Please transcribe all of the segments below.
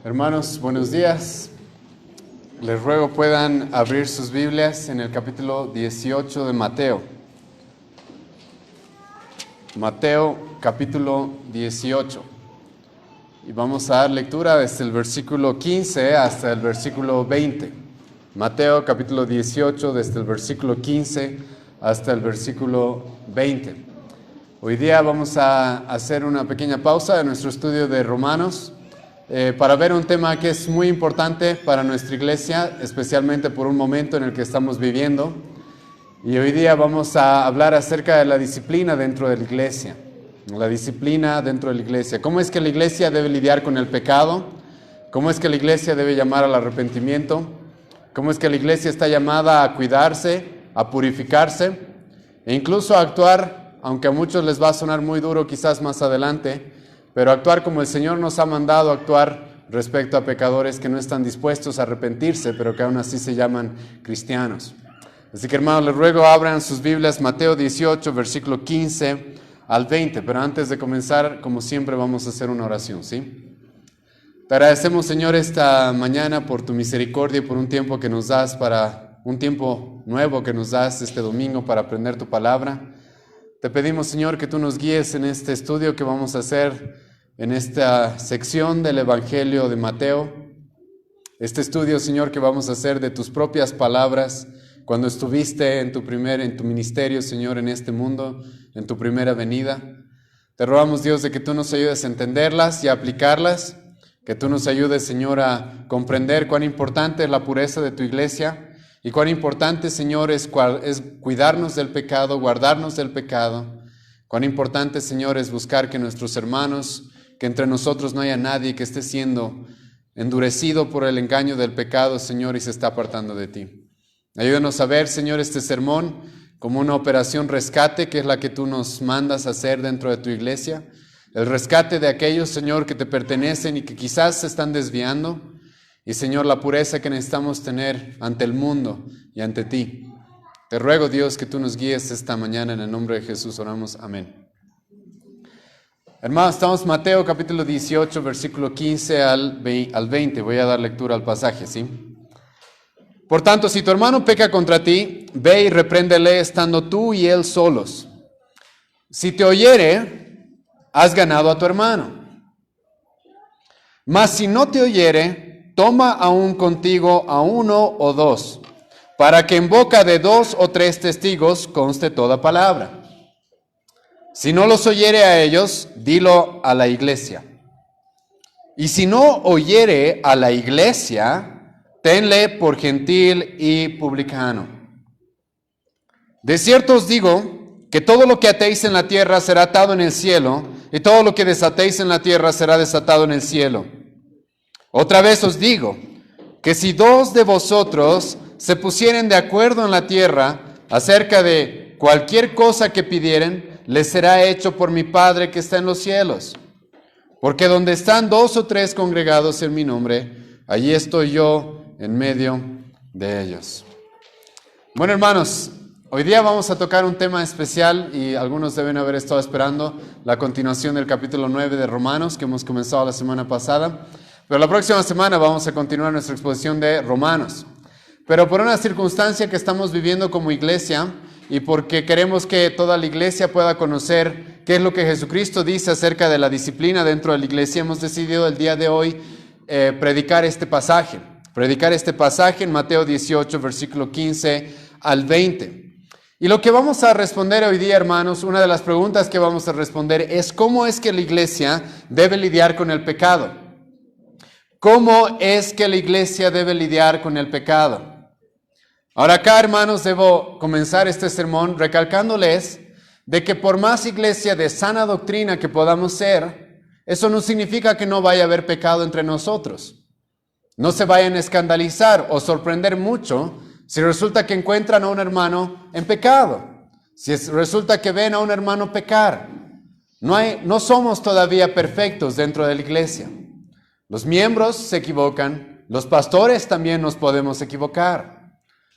Hermanos, buenos días. Les ruego puedan abrir sus Biblias en el capítulo 18 de Mateo. Mateo, capítulo 18. Y vamos a dar lectura desde el versículo 15 hasta el versículo 20. Mateo, capítulo 18, desde el versículo 15 hasta el versículo 20. Hoy día vamos a hacer una pequeña pausa de nuestro estudio de Romanos para ver un tema que es muy importante para nuestra iglesia, especialmente por un momento en el que estamos viviendo. Y hoy día vamos a hablar acerca de la disciplina dentro de la iglesia. La disciplina dentro de la iglesia. ¿Cómo es que la iglesia debe lidiar con el pecado? ¿Cómo es que la iglesia debe llamar al arrepentimiento? ¿Cómo es que la iglesia está llamada a cuidarse, a purificarse e incluso a actuar, aunque a muchos les va a sonar muy duro quizás más adelante, pero actuar como el Señor nos ha mandado actuar respecto a pecadores que no están dispuestos a arrepentirse, pero que aún así se llaman cristianos? Así que, hermanos, les ruego abran sus Biblias, Mateo 18, versículo 15 al 20. Pero antes de comenzar, como siempre, vamos a hacer una oración, ¿sí? Te agradecemos, Señor, esta mañana por tu misericordia y por un tiempo que nos das un tiempo nuevo que nos das este domingo para aprender tu palabra. Te pedimos, Señor, que tú nos guíes en este estudio que vamos a hacer en esta sección del Evangelio de Mateo. Este estudio, Señor, que vamos a hacer de tus propias palabras cuando estuviste en tu ministerio, Señor, en este mundo, en tu primera venida. Te rogamos, Dios, de que tú nos ayudes a entenderlas y a aplicarlas, que tú nos ayudes, Señor, a comprender cuán importante es la pureza de tu iglesia y cuán importante, Señor, es cuidarnos del pecado, guardarnos del pecado. Cuán importante, Señor, es buscar que nuestros hermanos, que entre nosotros no haya nadie que esté siendo endurecido por el engaño del pecado, Señor, y se está apartando de ti. Ayúdanos a ver, Señor, este sermón como una operación rescate, que es la que tú nos mandas a hacer dentro de tu iglesia. El rescate de aquellos, Señor, que te pertenecen y que quizás se están desviando. Y, Señor, la pureza que necesitamos tener ante el mundo y ante ti. Te ruego, Dios, que tú nos guíes esta mañana. En el nombre de Jesús oramos. Amén. Hermanos, estamos en Mateo capítulo 18, versículo 15 al 20. Voy a dar lectura al pasaje, ¿sí? Por tanto, si tu hermano peca contra ti, ve y repréndele estando tú y él solos. Si te oyere, has ganado a tu hermano. Mas si no te oyere, toma aún contigo a uno o dos, para que en boca de 2 o 3 testigos conste toda palabra. Si no los oyere a ellos, dilo a la iglesia. Y si no oyere a la iglesia, tenle por gentil y publicano. De cierto os digo que todo lo que atéis en la tierra será atado en el cielo, y todo lo que desatéis en la tierra será desatado en el cielo. Otra vez os digo que si 2 de vosotros se pusieren de acuerdo en la tierra acerca de cualquier cosa que pidieren, les será hecho por mi Padre que está en los cielos. Porque donde están 2 o 3 congregados en mi nombre, allí estoy yo en medio de ellos. Bueno, hermanos, hoy día vamos a tocar un tema especial y algunos deben haber estado esperando la continuación del capítulo 9 de Romanos que hemos comenzado la semana pasada. Pero la próxima semana vamos a continuar nuestra exposición de Romanos. Pero por una circunstancia que estamos viviendo como iglesia y porque queremos que toda la iglesia pueda conocer qué es lo que Jesucristo dice acerca de la disciplina dentro de la iglesia, hemos decidido el día de hoy predicar este pasaje en Mateo 18, versículo 15 al 20. Y lo que vamos a responder hoy día, hermanos, una de las preguntas que vamos a responder es ¿cómo es que la iglesia debe lidiar con el pecado? ¿Cómo es que la iglesia debe lidiar con el pecado? Ahora acá, hermanos, debo comenzar este sermón recalcándoles de que por más iglesia de sana doctrina que podamos ser, eso no significa que no vaya a haber pecado entre nosotros. No se vayan a escandalizar o sorprender mucho si resulta que encuentran a un hermano en pecado, si resulta que ven a un hermano pecar. No somos todavía perfectos dentro de la iglesia. Los miembros se equivocan, los pastores también nos podemos equivocar.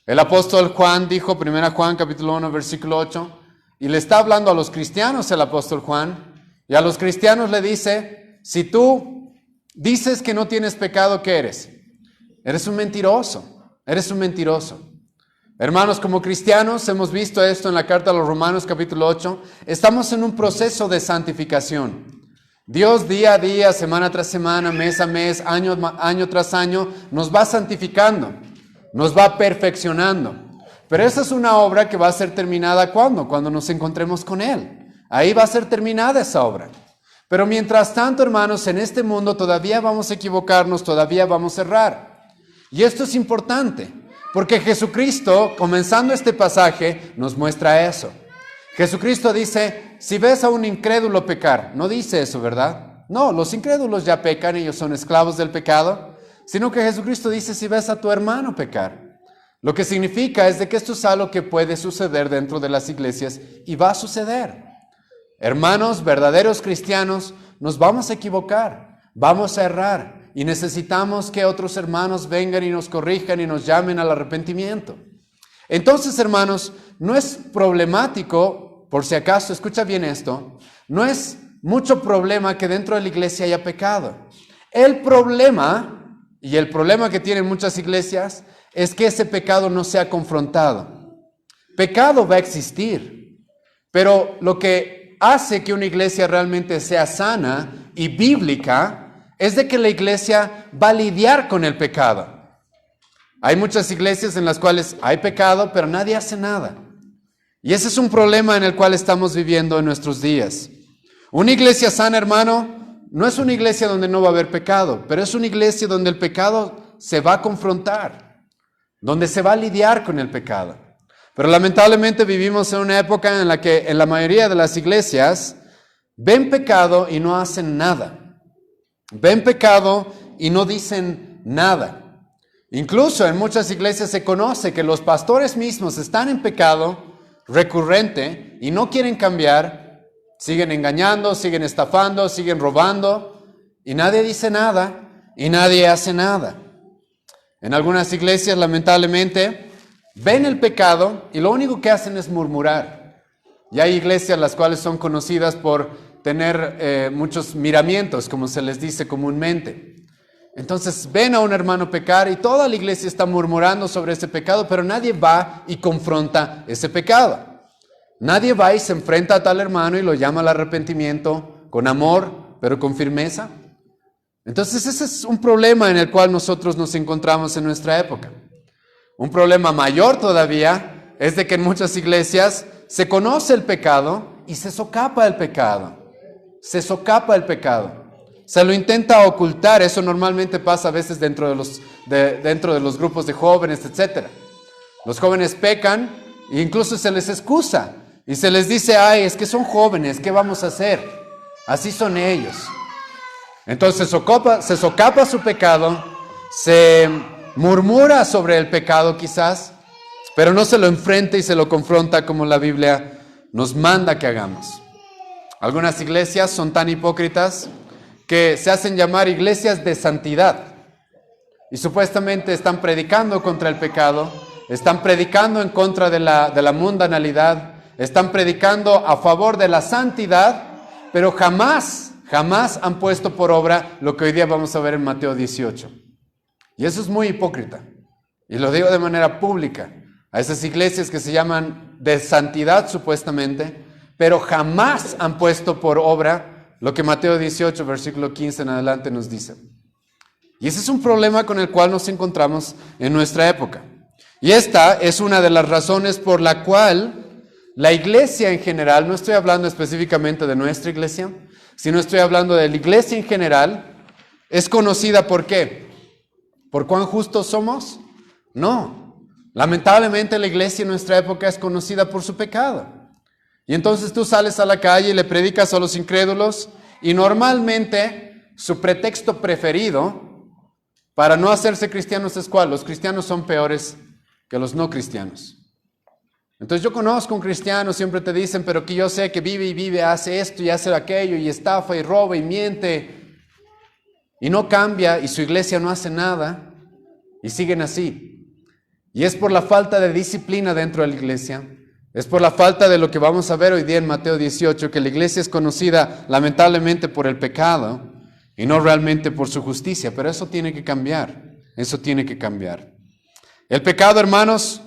El apóstol Juan dijo, 1 Juan capítulo 1, versículo 8, y le está hablando a los cristianos el apóstol Juan, y a los cristianos le dice, si tú dices que no tienes pecado, ¿qué eres? Eres un mentiroso, eres un mentiroso. Hermanos, como cristianos, hemos visto esto en la carta a los Romanos capítulo 8, estamos en un proceso de santificación. Dios día a día, semana tras semana, mes a mes, año tras año, nos va santificando, nos va perfeccionando. Pero esa es una obra que va a ser terminada ¿cuándo? Cuando nos encontremos con Él. Ahí va a ser terminada esa obra. Pero mientras tanto, hermanos, en este mundo todavía vamos a equivocarnos, todavía vamos a errar. Y esto es importante, porque Jesucristo, comenzando este pasaje, nos muestra eso. Jesucristo dice, si ves a un incrédulo pecar, no dice eso, ¿verdad? No, los incrédulos ya pecan, ellos son esclavos del pecado, sino que Jesucristo dice, si ves a tu hermano pecar. Lo que significa es de que esto es algo que puede suceder dentro de las iglesias y va a suceder. Hermanos, verdaderos cristianos, nos vamos a equivocar, vamos a errar y necesitamos que otros hermanos vengan y nos corrijan y nos llamen al arrepentimiento. Entonces, hermanos, no es problemático, por si acaso, escucha bien esto, no es mucho problema que dentro de la iglesia haya pecado. El problema, y el problema que tienen muchas iglesias, es que ese pecado no sea confrontado. Pecado va a existir, pero lo que hace que una iglesia realmente sea sana y bíblica es de que la iglesia va a lidiar con el pecado. Hay muchas iglesias en las cuales hay pecado, pero nadie hace nada. Y ese es un problema en el cual estamos viviendo en nuestros días. Una iglesia sana, hermano, no es una iglesia donde no va a haber pecado, pero es una iglesia donde el pecado se va a confrontar, donde se va a lidiar con el pecado. Pero lamentablemente vivimos en una época en la que en la mayoría de las iglesias ven pecado y no hacen nada. Ven pecado y no dicen nada. Incluso en muchas iglesias se conoce que los pastores mismos están en pecado recurrente y no quieren cambiar. Siguen engañando, siguen estafando, siguen robando y nadie dice nada y nadie hace nada. En algunas iglesias, lamentablemente, ven el pecado y lo único que hacen es murmurar. Y hay iglesias las cuales son conocidas por tener muchos miramientos, como se les dice comúnmente. Entonces ven a un hermano pecar y toda la iglesia está murmurando sobre ese pecado, pero nadie va y confronta ese pecado. Nadie va y se enfrenta a tal hermano y lo llama al arrepentimiento con amor, pero con firmeza. Entonces ese es un problema en el cual nosotros nos encontramos en nuestra época. Un problema mayor todavía es de que en muchas iglesias se conoce el pecado y se socapa el pecado. Se socapa el pecado. Se lo intenta ocultar. Eso normalmente pasa a veces dentro de los grupos de jóvenes, etc. Los jóvenes pecan e incluso se les excusa. Y se les dice, ay, es que son jóvenes, ¿qué vamos a hacer? Así son ellos. Entonces se socapa su pecado, se murmura sobre el pecado quizás, pero no se lo enfrenta y se lo confronta como la Biblia nos manda que hagamos. Algunas iglesias son tan hipócritas que se hacen llamar iglesias de santidad y supuestamente están predicando contra el pecado, están predicando en contra de la mundanalidad, están predicando a favor de la santidad, pero jamás han puesto por obra lo que hoy día vamos a ver en Mateo 18. Y eso es muy hipócrita. Y lo digo de manera pública. A esas iglesias que se llaman de santidad supuestamente, pero jamás han puesto por obra lo que Mateo 18, versículo 15 en adelante nos dice. Y ese es un problema con el cual nos encontramos en nuestra época. Y esta es una de las razones por la cual la iglesia en general, no estoy hablando específicamente de nuestra iglesia, sino estoy hablando de la iglesia en general, es conocida ¿por qué? ¿Por cuán justos somos? No. Lamentablemente la iglesia en nuestra época es conocida por su pecado. Y entonces tú sales a la calle y le predicas a los incrédulos y normalmente su pretexto preferido para no hacerse cristianos es ¿cuál? Los cristianos son peores que los no cristianos. Entonces yo conozco un cristiano, siempre te dicen, pero que yo sé que vive y vive, hace esto y hace aquello y estafa y roba y miente y no cambia y su iglesia no hace nada y siguen así. Y es por la falta de disciplina dentro de la iglesia, es por la falta de lo que vamos a ver hoy día en Mateo 18, que la iglesia es conocida lamentablemente por el pecado y no realmente por su justicia. Pero eso tiene que cambiar, eso tiene que cambiar. El pecado, hermanos,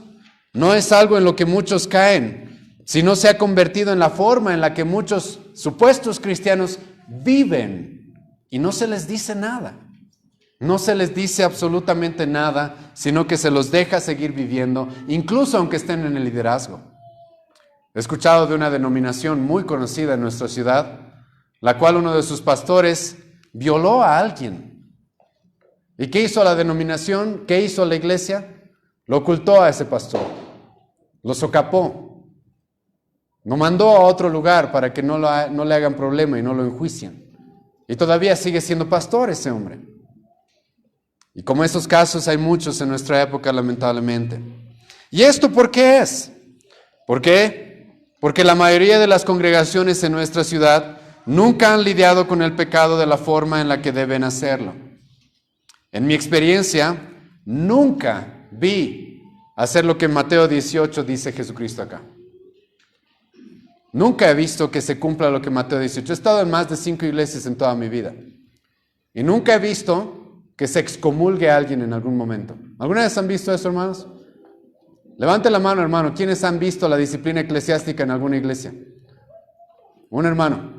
no es algo en lo que muchos caen, sino se ha convertido en la forma en la que muchos supuestos cristianos viven y no se les dice nada. No se les dice absolutamente nada, sino que se los deja seguir viviendo, incluso aunque estén en el liderazgo. He escuchado de una denominación muy conocida en nuestra ciudad, la cual uno de sus pastores violó a alguien. ¿Y qué hizo la denominación? ¿Qué hizo la iglesia? Lo ocultó a ese pastor, lo socapó, lo mandó a otro lugar para que no le hagan problema y no lo enjuicien. Y todavía sigue siendo pastor ese hombre. Y como esos casos hay muchos en nuestra época, lamentablemente. ¿Y esto por qué es? ¿Por qué? Porque la mayoría de las congregaciones en nuestra ciudad nunca han lidiado con el pecado de la forma en la que deben hacerlo. En mi experiencia, nunca vi hacer lo que en Mateo 18 dice Jesucristo acá. Nunca he visto que se cumpla lo que Mateo 18. He estado en más de 5 iglesias en toda mi vida. Y nunca he visto que se excomulgue a alguien en algún momento. ¿Alguna vez han visto eso, hermanos? Levante la mano, hermano. ¿Quiénes han visto la disciplina eclesiástica en alguna iglesia? Un hermano.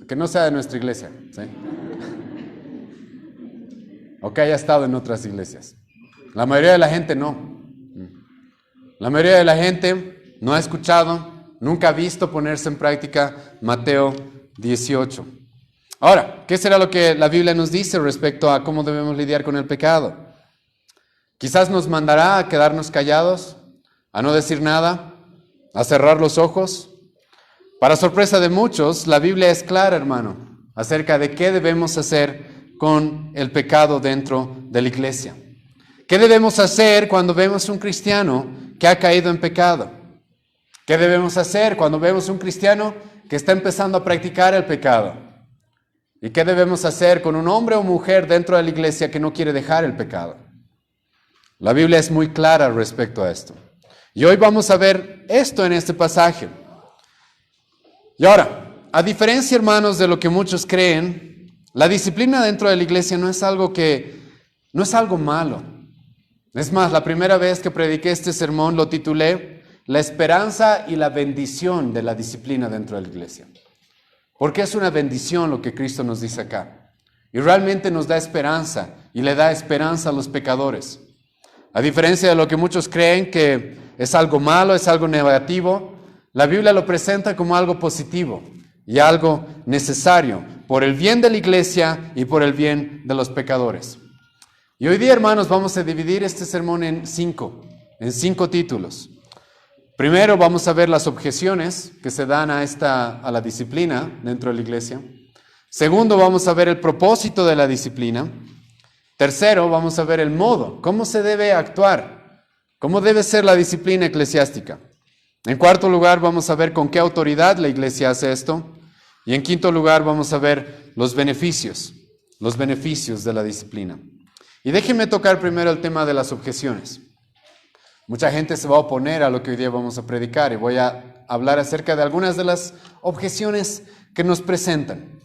Que no sea de nuestra iglesia, ¿sí? O que haya estado en otras iglesias. La mayoría de la gente no. La mayoría de la gente no ha escuchado, nunca ha visto ponerse en práctica Mateo 18. Ahora, ¿qué será lo que la Biblia nos dice respecto a cómo debemos lidiar con el pecado? Quizás nos mandará a quedarnos callados, a no decir nada, a cerrar los ojos. Para sorpresa de muchos, la Biblia es clara, hermano, acerca de qué debemos hacer con el pecado dentro de la iglesia. ¿Qué debemos hacer cuando vemos un cristiano que ha caído en pecado? ¿Qué debemos hacer cuando vemos un cristiano que está empezando a practicar el pecado? ¿Y qué debemos hacer con un hombre o mujer dentro de la iglesia que no quiere dejar el pecado? La Biblia es muy clara respecto a esto. Y hoy vamos a ver esto en este pasaje. Y ahora, a diferencia, hermanos, de lo que muchos creen, la disciplina dentro de la iglesia no es algo malo. Es más, la primera vez que prediqué este sermón lo titulé La esperanza y la bendición de la disciplina dentro de la iglesia. Porque es una bendición lo que Cristo nos dice acá. Y realmente nos da esperanza y le da esperanza a los pecadores. A diferencia de lo que muchos creen que es algo malo, es algo negativo, la Biblia lo presenta como algo positivo y algo necesario por el bien de la iglesia y por el bien de los pecadores. Y hoy día, hermanos, vamos a dividir este sermón en cinco títulos. Primero vamos a ver las objeciones que se dan a la disciplina dentro de la iglesia. Segundo, vamos a ver el propósito de la disciplina. Tercero, vamos a ver el modo, cómo se debe actuar, cómo debe ser la disciplina eclesiástica. En cuarto lugar, vamos a ver con qué autoridad la iglesia hace esto. Y en quinto lugar, vamos a ver los beneficios de la disciplina. Y déjenme tocar primero el tema de las objeciones. Mucha gente se va a oponer a lo que hoy día vamos a predicar y voy a hablar acerca de algunas de las objeciones que nos presentan.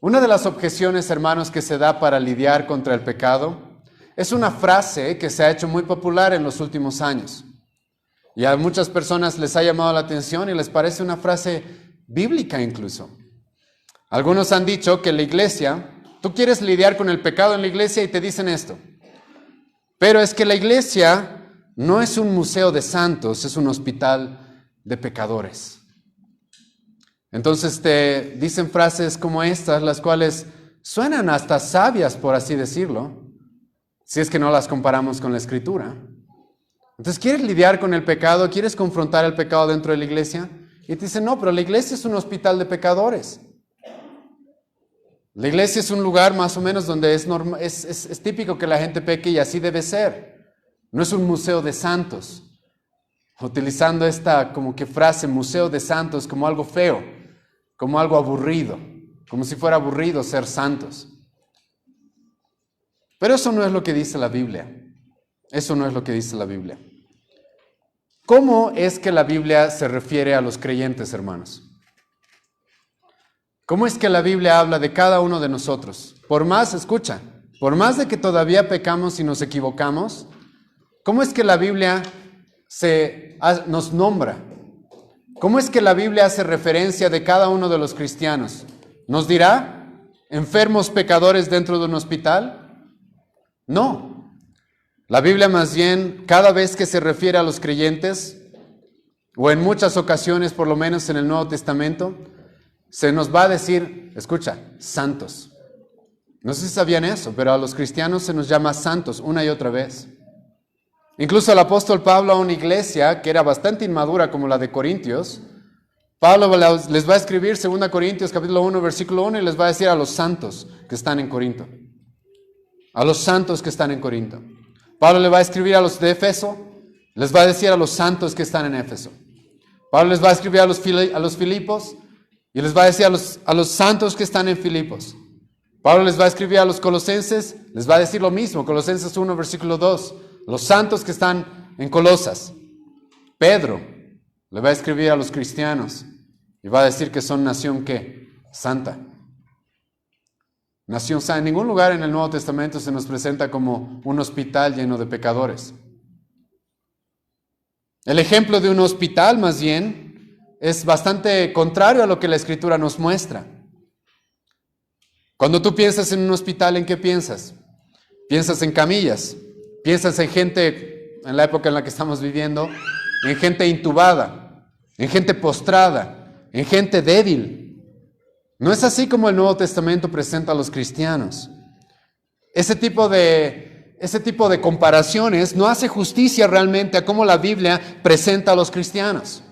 Una de las objeciones, hermanos, que se da para lidiar contra el pecado es una frase que se ha hecho muy popular en los últimos años. Y a muchas personas les ha llamado la atención y les parece una frase bíblica incluso. Algunos han dicho que la iglesia, tú quieres lidiar con el pecado en la iglesia y te dicen esto. Pero es que la iglesia no es un museo de santos, es un hospital de pecadores. Entonces te dicen frases como estas, las cuales suenan hasta sabias, por así decirlo, si es que no las comparamos con la Escritura. Entonces, ¿quieres lidiar con el pecado? ¿Quieres confrontar el pecado dentro de la iglesia? Y te dicen, no, pero la iglesia es un hospital de pecadores. La iglesia es un lugar más o menos donde es típico que la gente peque y así debe ser. No es un museo de santos. Utilizando esta como que frase, museo de santos, como algo feo, como algo aburrido, como si fuera aburrido ser santos. Pero eso no es lo que dice la Biblia. Eso no es lo que dice la Biblia. ¿Cómo es que la Biblia se refiere a los creyentes, hermanos? ¿Cómo es que la Biblia habla de cada uno de nosotros? Escucha, por más de que todavía pecamos y nos equivocamos, ¿cómo es que la Biblia nos nombra? ¿Cómo es que la Biblia hace referencia de cada uno de los cristianos? ¿Nos dirá enfermos pecadores dentro de un hospital? No. La Biblia más bien, cada vez que se refiere a los creyentes, o en muchas ocasiones, por lo menos en el Nuevo Testamento, se nos va a decir, escucha, santos. No sé si sabían eso, pero a los cristianos se nos llama santos una y otra vez. Incluso el apóstol Pablo a una iglesia que era bastante inmadura como la de Corintios, Pablo les va a escribir 2 Corintios capítulo 1, versículo 1 y les va a decir a los santos que están en Corinto. A los santos que están en Corinto. Pablo le va a escribir a los de Éfeso, les va a decir a los santos que están en Éfeso. Pablo les va a escribir a los Filipos y les va a decir a los santos que están en Filipos. Pablo les va a escribir a los colosenses, les va a decir lo mismo, Colosenses 1, versículo 2, los santos que están en Colosas. Pedro le va a escribir a los cristianos y va a decir que son nación, ¿qué? Santa. Nación santa. En ningún lugar en el Nuevo Testamento se nos presenta como un hospital lleno de pecadores. El ejemplo de un hospital, más bien, es bastante contrario a lo que la Escritura nos muestra. Cuando tú piensas en un hospital, ¿en qué piensas? Piensas en camillas, piensas en gente, en la época en la que estamos viviendo, en gente intubada, en gente postrada, en gente débil. No es así como el Nuevo Testamento presenta a los cristianos. Ese tipo de comparaciones no hace justicia realmente a cómo la Biblia presenta a los cristianos.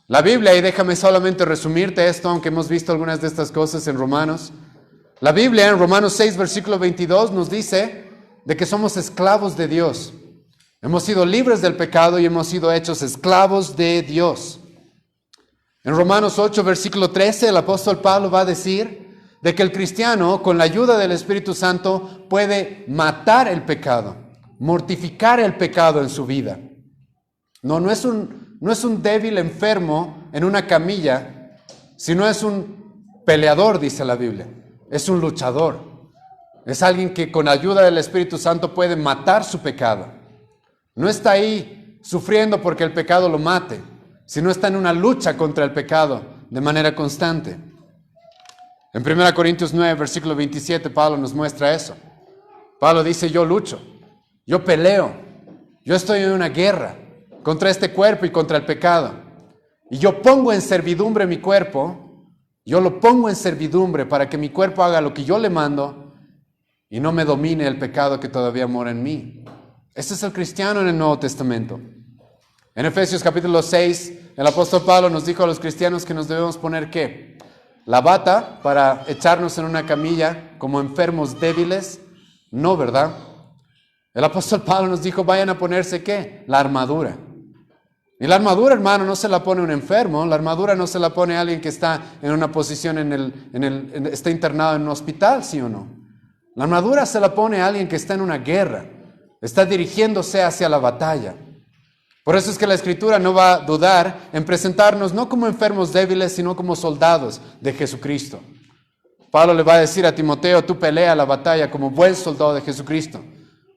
La Biblia, y déjame solamente resumirte esto, aunque hemos visto algunas de estas cosas en Romanos. La Biblia en Romanos 6, versículo 22 nos dice de que somos esclavos de Dios. Hemos sido libres del pecado y hemos sido hechos esclavos de Dios. En Romanos 8, versículo 13, el apóstol Pablo va a decir de que el cristiano, con la ayuda del Espíritu Santo, puede matar el pecado, mortificar el pecado en su vida. No es un débil enfermo en una camilla, sino es un peleador, dice la Biblia. Es un luchador. Es alguien que con ayuda del Espíritu Santo puede matar su pecado. No está ahí sufriendo porque el pecado lo mate, sino está en una lucha contra el pecado de manera constante. En 1 Corintios 9, versículo 27, Pablo nos muestra eso. Pablo dice, yo lucho, yo peleo, yo estoy en una guerra contra este cuerpo y contra el pecado. Y yo pongo en servidumbre mi cuerpo, yo lo pongo en servidumbre para que mi cuerpo haga lo que yo le mando y no me domine el pecado que todavía mora en mí. Ese es el cristiano en el Nuevo Testamento. En Efesios capítulo 6, el apóstol Pablo nos dijo a los cristianos que nos debemos poner ¿qué? La bata para echarnos en una camilla como enfermos débiles. No, ¿verdad? El apóstol Pablo nos dijo, vayan a ponerse ¿qué? La armadura. Y la armadura, hermano, no se la pone un enfermo, la armadura no se la pone alguien que está en una posición está internado en un hospital, ¿sí o no? La armadura se la pone alguien que está en una guerra, está dirigiéndose hacia la batalla. Por eso es que la Escritura no va a dudar en presentarnos no como enfermos débiles, sino como soldados de Jesucristo. Pablo le va a decir a Timoteo, tú pelea la batalla como buen soldado de Jesucristo.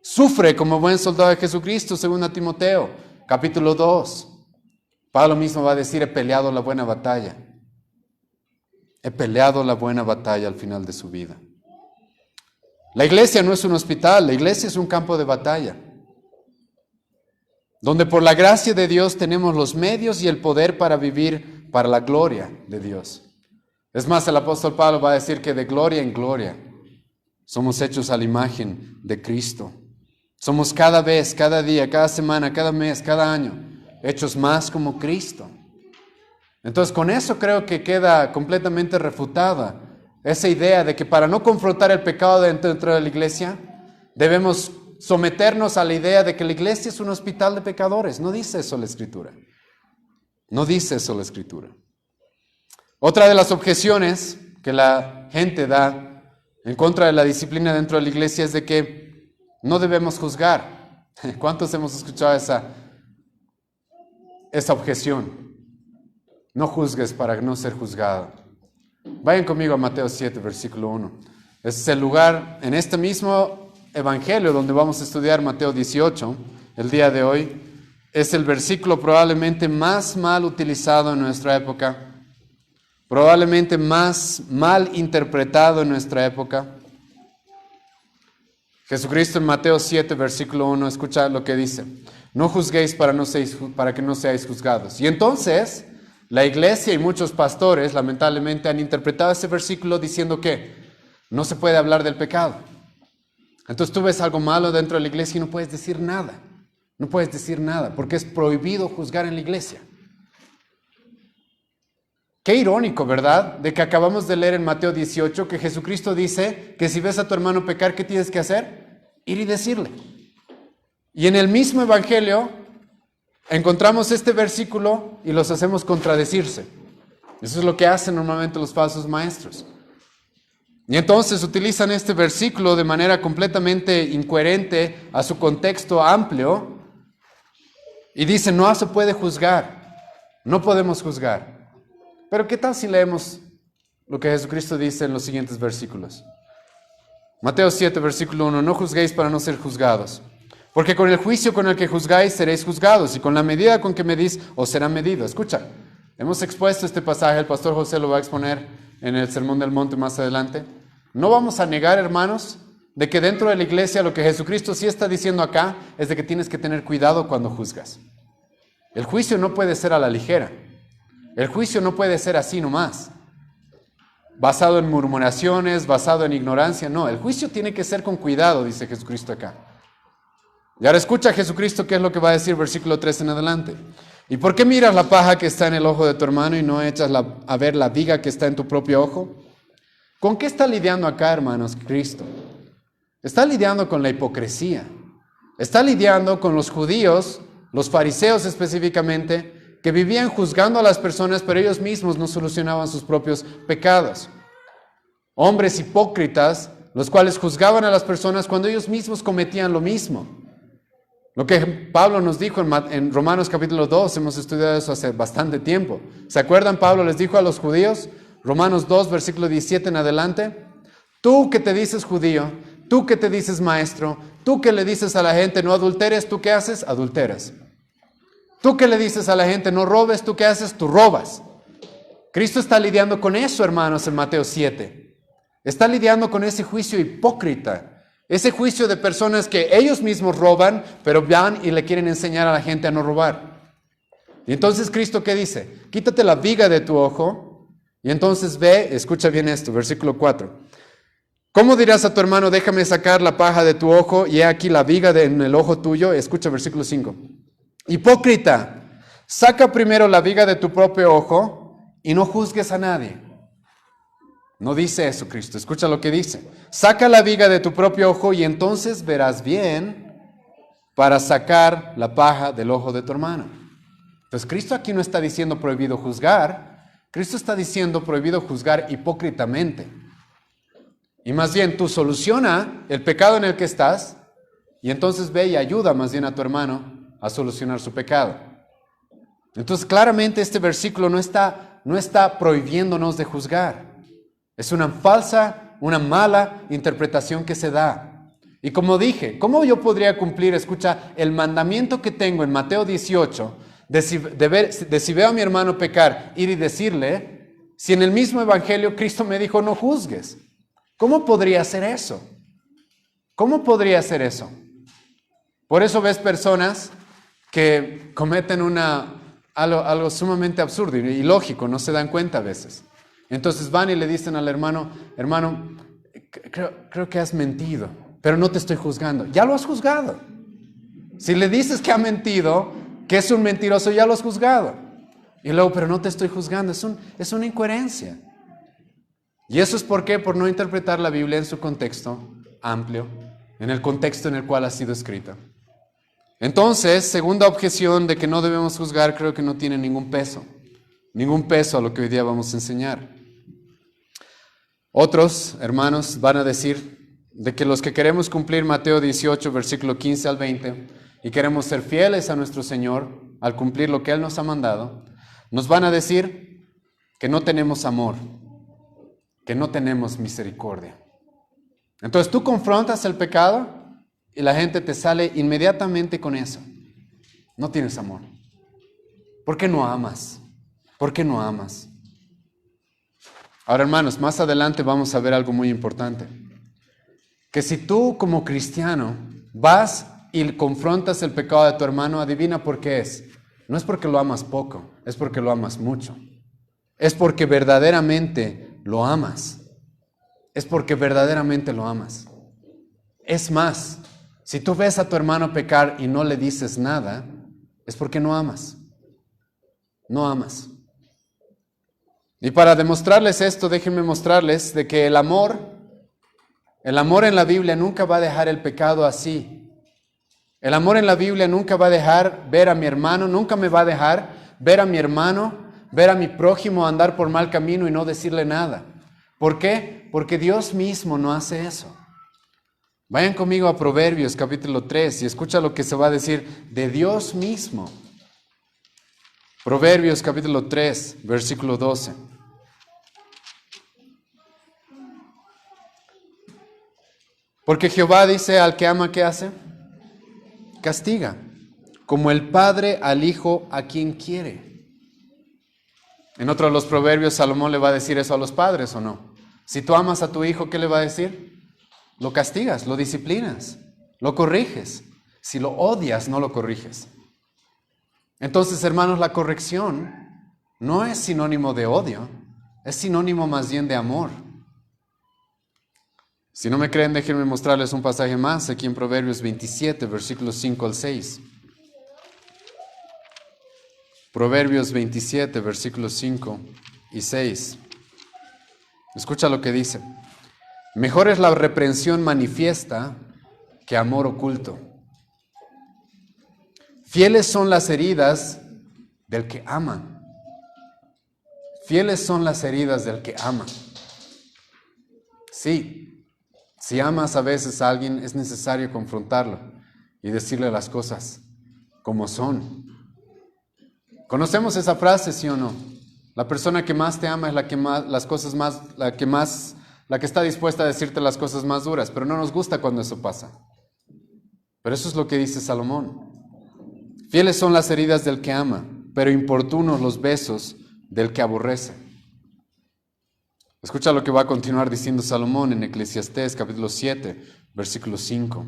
Sufre como buen soldado de Jesucristo, según a Timoteo, capítulo 2. Pablo mismo va a decir, he peleado la buena batalla. He peleado la buena batalla al final de su vida. La iglesia no es un hospital, la iglesia es un campo de batalla, donde por la gracia de Dios tenemos los medios y el poder para vivir para la gloria de Dios. Es más, el apóstol Pablo va a decir que de gloria en gloria somos hechos a la imagen de Cristo. Somos cada vez, cada día, cada semana, cada mes, cada año, hechos más como Cristo. Entonces, con eso creo que queda completamente refutada esa idea de que para no confrontar el pecado dentro de la iglesia, debemos someternos a la idea de que la iglesia es un hospital de pecadores. No dice eso la Escritura. No dice eso la Escritura. Otra de las objeciones que la gente da en contra de la disciplina dentro de la iglesia es de que no debemos juzgar. ¿Cuántos hemos escuchado esa objeción? No juzgues para no ser juzgado. Vayan conmigo a Mateo 7, versículo 1. Este es el lugar, en este mismo evangelio donde vamos a estudiar Mateo 18, el día de hoy. Es el versículo probablemente más mal utilizado en nuestra época, probablemente más mal interpretado en nuestra época. Jesucristo en Mateo 7, versículo 1, escucha lo que dice: no juzguéis para que no seáis juzgados. Y entonces, la iglesia y muchos pastores, lamentablemente, han interpretado ese versículo diciendo que no se puede hablar del pecado. Entonces tú ves algo malo dentro de la iglesia y no puedes decir nada. No puedes decir nada, porque es prohibido juzgar en la iglesia. Qué irónico, ¿verdad? De que acabamos de leer en Mateo 18 que Jesucristo dice que si ves a tu hermano pecar, ¿qué tienes que hacer? Ir y decirle. Y en el mismo evangelio encontramos este versículo y los hacemos contradecirse. Eso es lo que hacen normalmente los falsos maestros. Y entonces utilizan este versículo de manera completamente incoherente a su contexto amplio y dicen: no se puede juzgar, no podemos juzgar. Pero ¿qué tal si leemos lo que Jesucristo dice en los siguientes versículos? Mateo 7, versículo 1: no juzguéis para no ser juzgados, porque con el juicio con el que juzgáis seréis juzgados, y con la medida con que medís os será medido. Escucha, hemos expuesto este pasaje, el pastor José lo va a exponer en el Sermón del Monte más adelante. No vamos a negar, hermanos, de que dentro de la iglesia lo que Jesucristo sí está diciendo acá es de que tienes que tener cuidado cuando juzgas. El juicio no puede ser a la ligera. El juicio no puede ser así nomás, basado en murmuraciones, basado en ignorancia. No, el juicio tiene que ser con cuidado, dice Jesucristo acá. Y ahora escucha a Jesucristo qué es lo que va a decir versículo 3 en adelante. ¿Y por qué miras la paja que está en el ojo de tu hermano y no echas a ver la viga que está en tu propio ojo? ¿Con qué está lidiando acá, hermanos, Cristo? Está lidiando con la hipocresía. Está lidiando con los judíos, los fariseos específicamente, que vivían juzgando a las personas, pero ellos mismos no solucionaban sus propios pecados. Hombres hipócritas, los cuales juzgaban a las personas cuando ellos mismos cometían lo mismo. Lo que Pablo nos dijo en Romanos capítulo 2, hemos estudiado eso hace bastante tiempo. ¿Se acuerdan? Pablo les dijo a los judíos, Romanos 2, versículo 17 en adelante: tú que te dices judío, tú que te dices maestro, tú que le dices a la gente no adulteres, ¿tú qué haces? Adulteras. Tú que le dices a la gente no robes, ¿tú qué haces? Tú robas. Cristo está lidiando con eso, hermanos, en Mateo 7. Está lidiando con ese juicio hipócrita, ese juicio de personas que ellos mismos roban, pero van y le quieren enseñar a la gente a no robar. Y entonces Cristo, ¿qué dice? Quítate la viga de tu ojo y entonces ve, escucha bien esto, versículo 4. ¿Cómo dirás a tu hermano, déjame sacar la paja de tu ojo y he aquí la viga en el ojo tuyo? Escucha versículo 5. Hipócrita, saca primero la viga de tu propio ojo y no juzgues a nadie. No dice eso Cristo, escucha lo que dice. Saca la viga de tu propio ojo y entonces verás bien para sacar la paja del ojo de tu hermano. Entonces Cristo aquí no está diciendo prohibido juzgar, Cristo está diciendo prohibido juzgar hipócritamente. Y más bien tú soluciona el pecado en el que estás y entonces ve y ayuda más bien a tu hermano a solucionar su pecado. Entonces claramente este versículo no está prohibiéndonos de juzgar. Es una falsa, una mala interpretación que se da. Y como dije, ¿cómo yo podría cumplir, escucha, el mandamiento que tengo en Mateo 18 de si veo a mi hermano pecar, ir y decirle, si en el mismo evangelio Cristo me dijo no juzgues? ¿Cómo podría hacer eso? ¿Cómo podría hacer eso? Por eso ves personas que cometen algo sumamente absurdo y ilógico, no se dan cuenta a veces. Entonces van y le dicen al hermano, creo que has mentido, pero no te estoy juzgando. Ya lo has juzgado. Si le dices que ha mentido, que es un mentiroso, ya lo has juzgado. Y luego, pero no te estoy juzgando, es una incoherencia. Y eso es por qué, por no interpretar la Biblia en su contexto amplio, en el contexto en el cual ha sido escrita. Entonces, segunda objeción de que no debemos juzgar, creo que no tiene ningún peso a lo que hoy día vamos a enseñar. Otros hermanos van a decir de que los que queremos cumplir Mateo 18, versículo 15 al 20, y queremos ser fieles a nuestro Señor al cumplir lo que Él nos ha mandado, nos van a decir que no tenemos amor. que no tenemos misericordia. Entonces tú confrontas el pecado y la gente te sale inmediatamente con eso. No tienes amor. ¿Por qué no amas? ¿Por qué no amas? Ahora, hermanos, más adelante vamos a ver algo muy importante. Que si tú como cristiano vas y confrontas el pecado de tu hermano, adivina por qué es. No es porque lo amas poco, es porque lo amas mucho. Es porque verdaderamente lo amas. Es porque verdaderamente lo amas. Es más, si tú ves a tu hermano pecar y no le dices nada, es porque no amas. No amas. Y para demostrarles esto, déjenme mostrarles de que el amor en la Biblia nunca va a dejar el pecado así. El amor en la Biblia nunca va a dejar ver a mi hermano, nunca me va a dejar ver a mi hermano, ver a mi prójimo andar por mal camino y no decirle nada. ¿Por qué? Porque Dios mismo no hace eso. Vayan conmigo a Proverbios capítulo 3 y escucha lo que se va a decir de Dios mismo. Proverbios capítulo 3, versículo 12. Porque Jehová dice al que ama, ¿qué hace? Castiga, como el padre al hijo a quien quiere. En otro de los proverbios, Salomón le va a decir eso a los padres, ¿o no? Si tú amas a tu hijo, ¿qué le va a decir? Lo castigas, lo disciplinas, lo corriges. Si lo odias, no lo corriges. Entonces, hermanos, la corrección no es sinónimo de odio, es sinónimo más bien de amor. Si no me creen, déjenme mostrarles un pasaje más aquí en Proverbios 27, versículos 5 al 6. Proverbios 27, versículos 5 y 6. Escucha lo que dice. Mejor es la reprensión manifiesta que amor oculto. Fieles son las heridas del que ama. Fieles son las heridas del que ama. Sí. Si amas a veces a alguien, es necesario confrontarlo y decirle las cosas como son. ¿Conocemos esa frase, sí o no? La persona que más te ama es la que está dispuesta a decirte las cosas más duras, pero no nos gusta cuando eso pasa. Pero eso es lo que dice Salomón. Fieles son las heridas del que ama, pero importunos los besos del que aborrece. Escucha lo que va a continuar diciendo Salomón en Eclesiastés capítulo 7, versículo 5.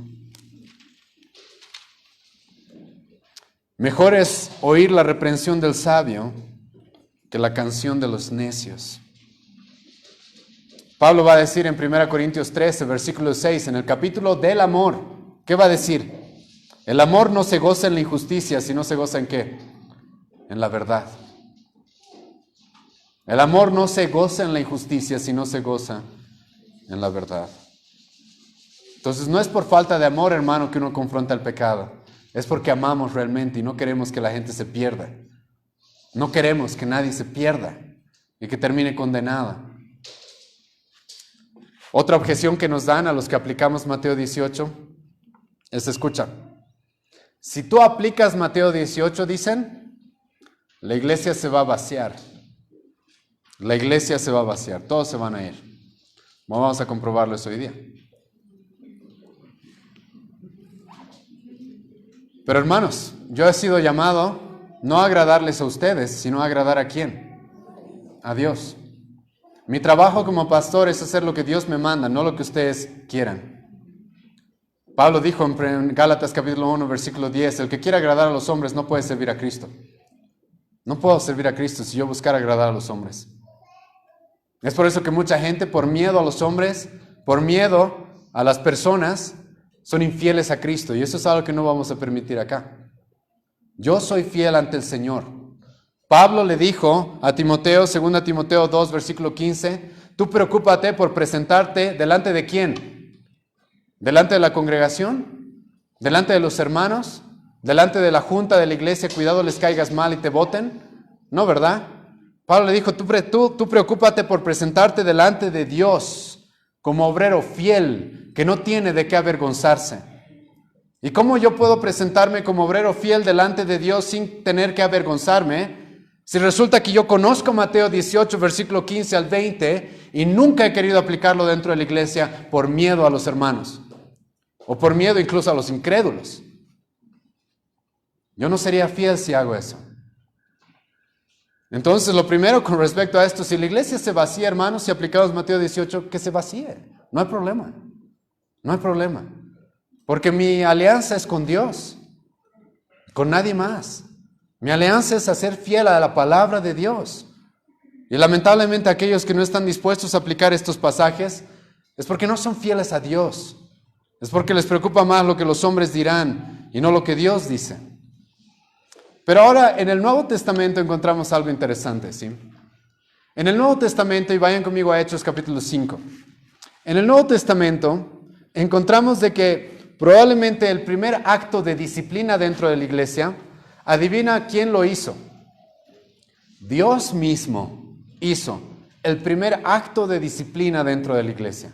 Mejor es oír la reprensión del sabio que la canción de los necios. Pablo va a decir en 1 Corintios 13, versículo 6, en el capítulo del amor, ¿qué va a decir? El amor no se goza en la injusticia, sino se goza ¿en qué? En la verdad. El amor no se goza en la injusticia, sino se goza en la verdad. Entonces no es por falta de amor, hermano, que uno confronta el pecado. Es porque amamos realmente y no queremos que la gente se pierda. No queremos que nadie se pierda y que termine condenada. Otra objeción que nos dan a los que aplicamos Mateo 18 es, escucha, si tú aplicas Mateo 18, dicen, la iglesia se va a vaciar. La iglesia se va a vaciar, todos se van a ir. Vamos a comprobarlo eso hoy día. Pero hermanos, yo he sido llamado no a agradarles a ustedes, sino a agradar ¿a quién? A Dios. Mi trabajo como pastor es hacer lo que Dios me manda, no lo que ustedes quieran. Pablo dijo en Gálatas capítulo 1, versículo 10, el que quiera agradar a los hombres no puede servir a Cristo. No puedo servir a Cristo si yo buscara agradar a los hombres. Es por eso que mucha gente, por miedo a los hombres, por miedo a las personas, son infieles a Cristo. Y eso es algo que no vamos a permitir acá. Yo soy fiel ante el Señor. Pablo le dijo a Timoteo, 2 Timoteo 2, versículo 15, tú preocúpate por presentarte delante de ¿quién? ¿Delante de la congregación? ¿Delante de los hermanos? ¿Delante de la junta de la iglesia? Cuidado les caigas mal y te boten. No, ¿verdad? Pablo le dijo, tú preocúpate por presentarte delante de Dios como obrero fiel, que no tiene de qué avergonzarse. ¿Y cómo yo puedo presentarme como obrero fiel delante de Dios sin tener que avergonzarme? Si resulta que yo conozco Mateo 18, versículo 15 al 20 y nunca he querido aplicarlo dentro de la iglesia por miedo a los hermanos o por miedo incluso a los incrédulos. Yo no sería fiel si hago eso. Entonces, lo primero con respecto a esto, si la iglesia se vacía, hermanos, si aplicamos Mateo 18, que se vacíe. No hay problema. No hay problema. Porque mi alianza es con Dios, con nadie más. Mi alianza es a ser fiel a la palabra de Dios. Y lamentablemente aquellos que no están dispuestos a aplicar estos pasajes es porque no son fieles a Dios. Es porque les preocupa más lo que los hombres dirán y no lo que Dios dice. Pero ahora en el Nuevo Testamento encontramos algo interesante, ¿sí? En el Nuevo Testamento, y vayan conmigo a Hechos capítulo 5. En el Nuevo Testamento encontramos de que probablemente el primer acto de disciplina dentro de la iglesia, adivina quién lo hizo. Dios mismo hizo el primer acto de disciplina dentro de la iglesia.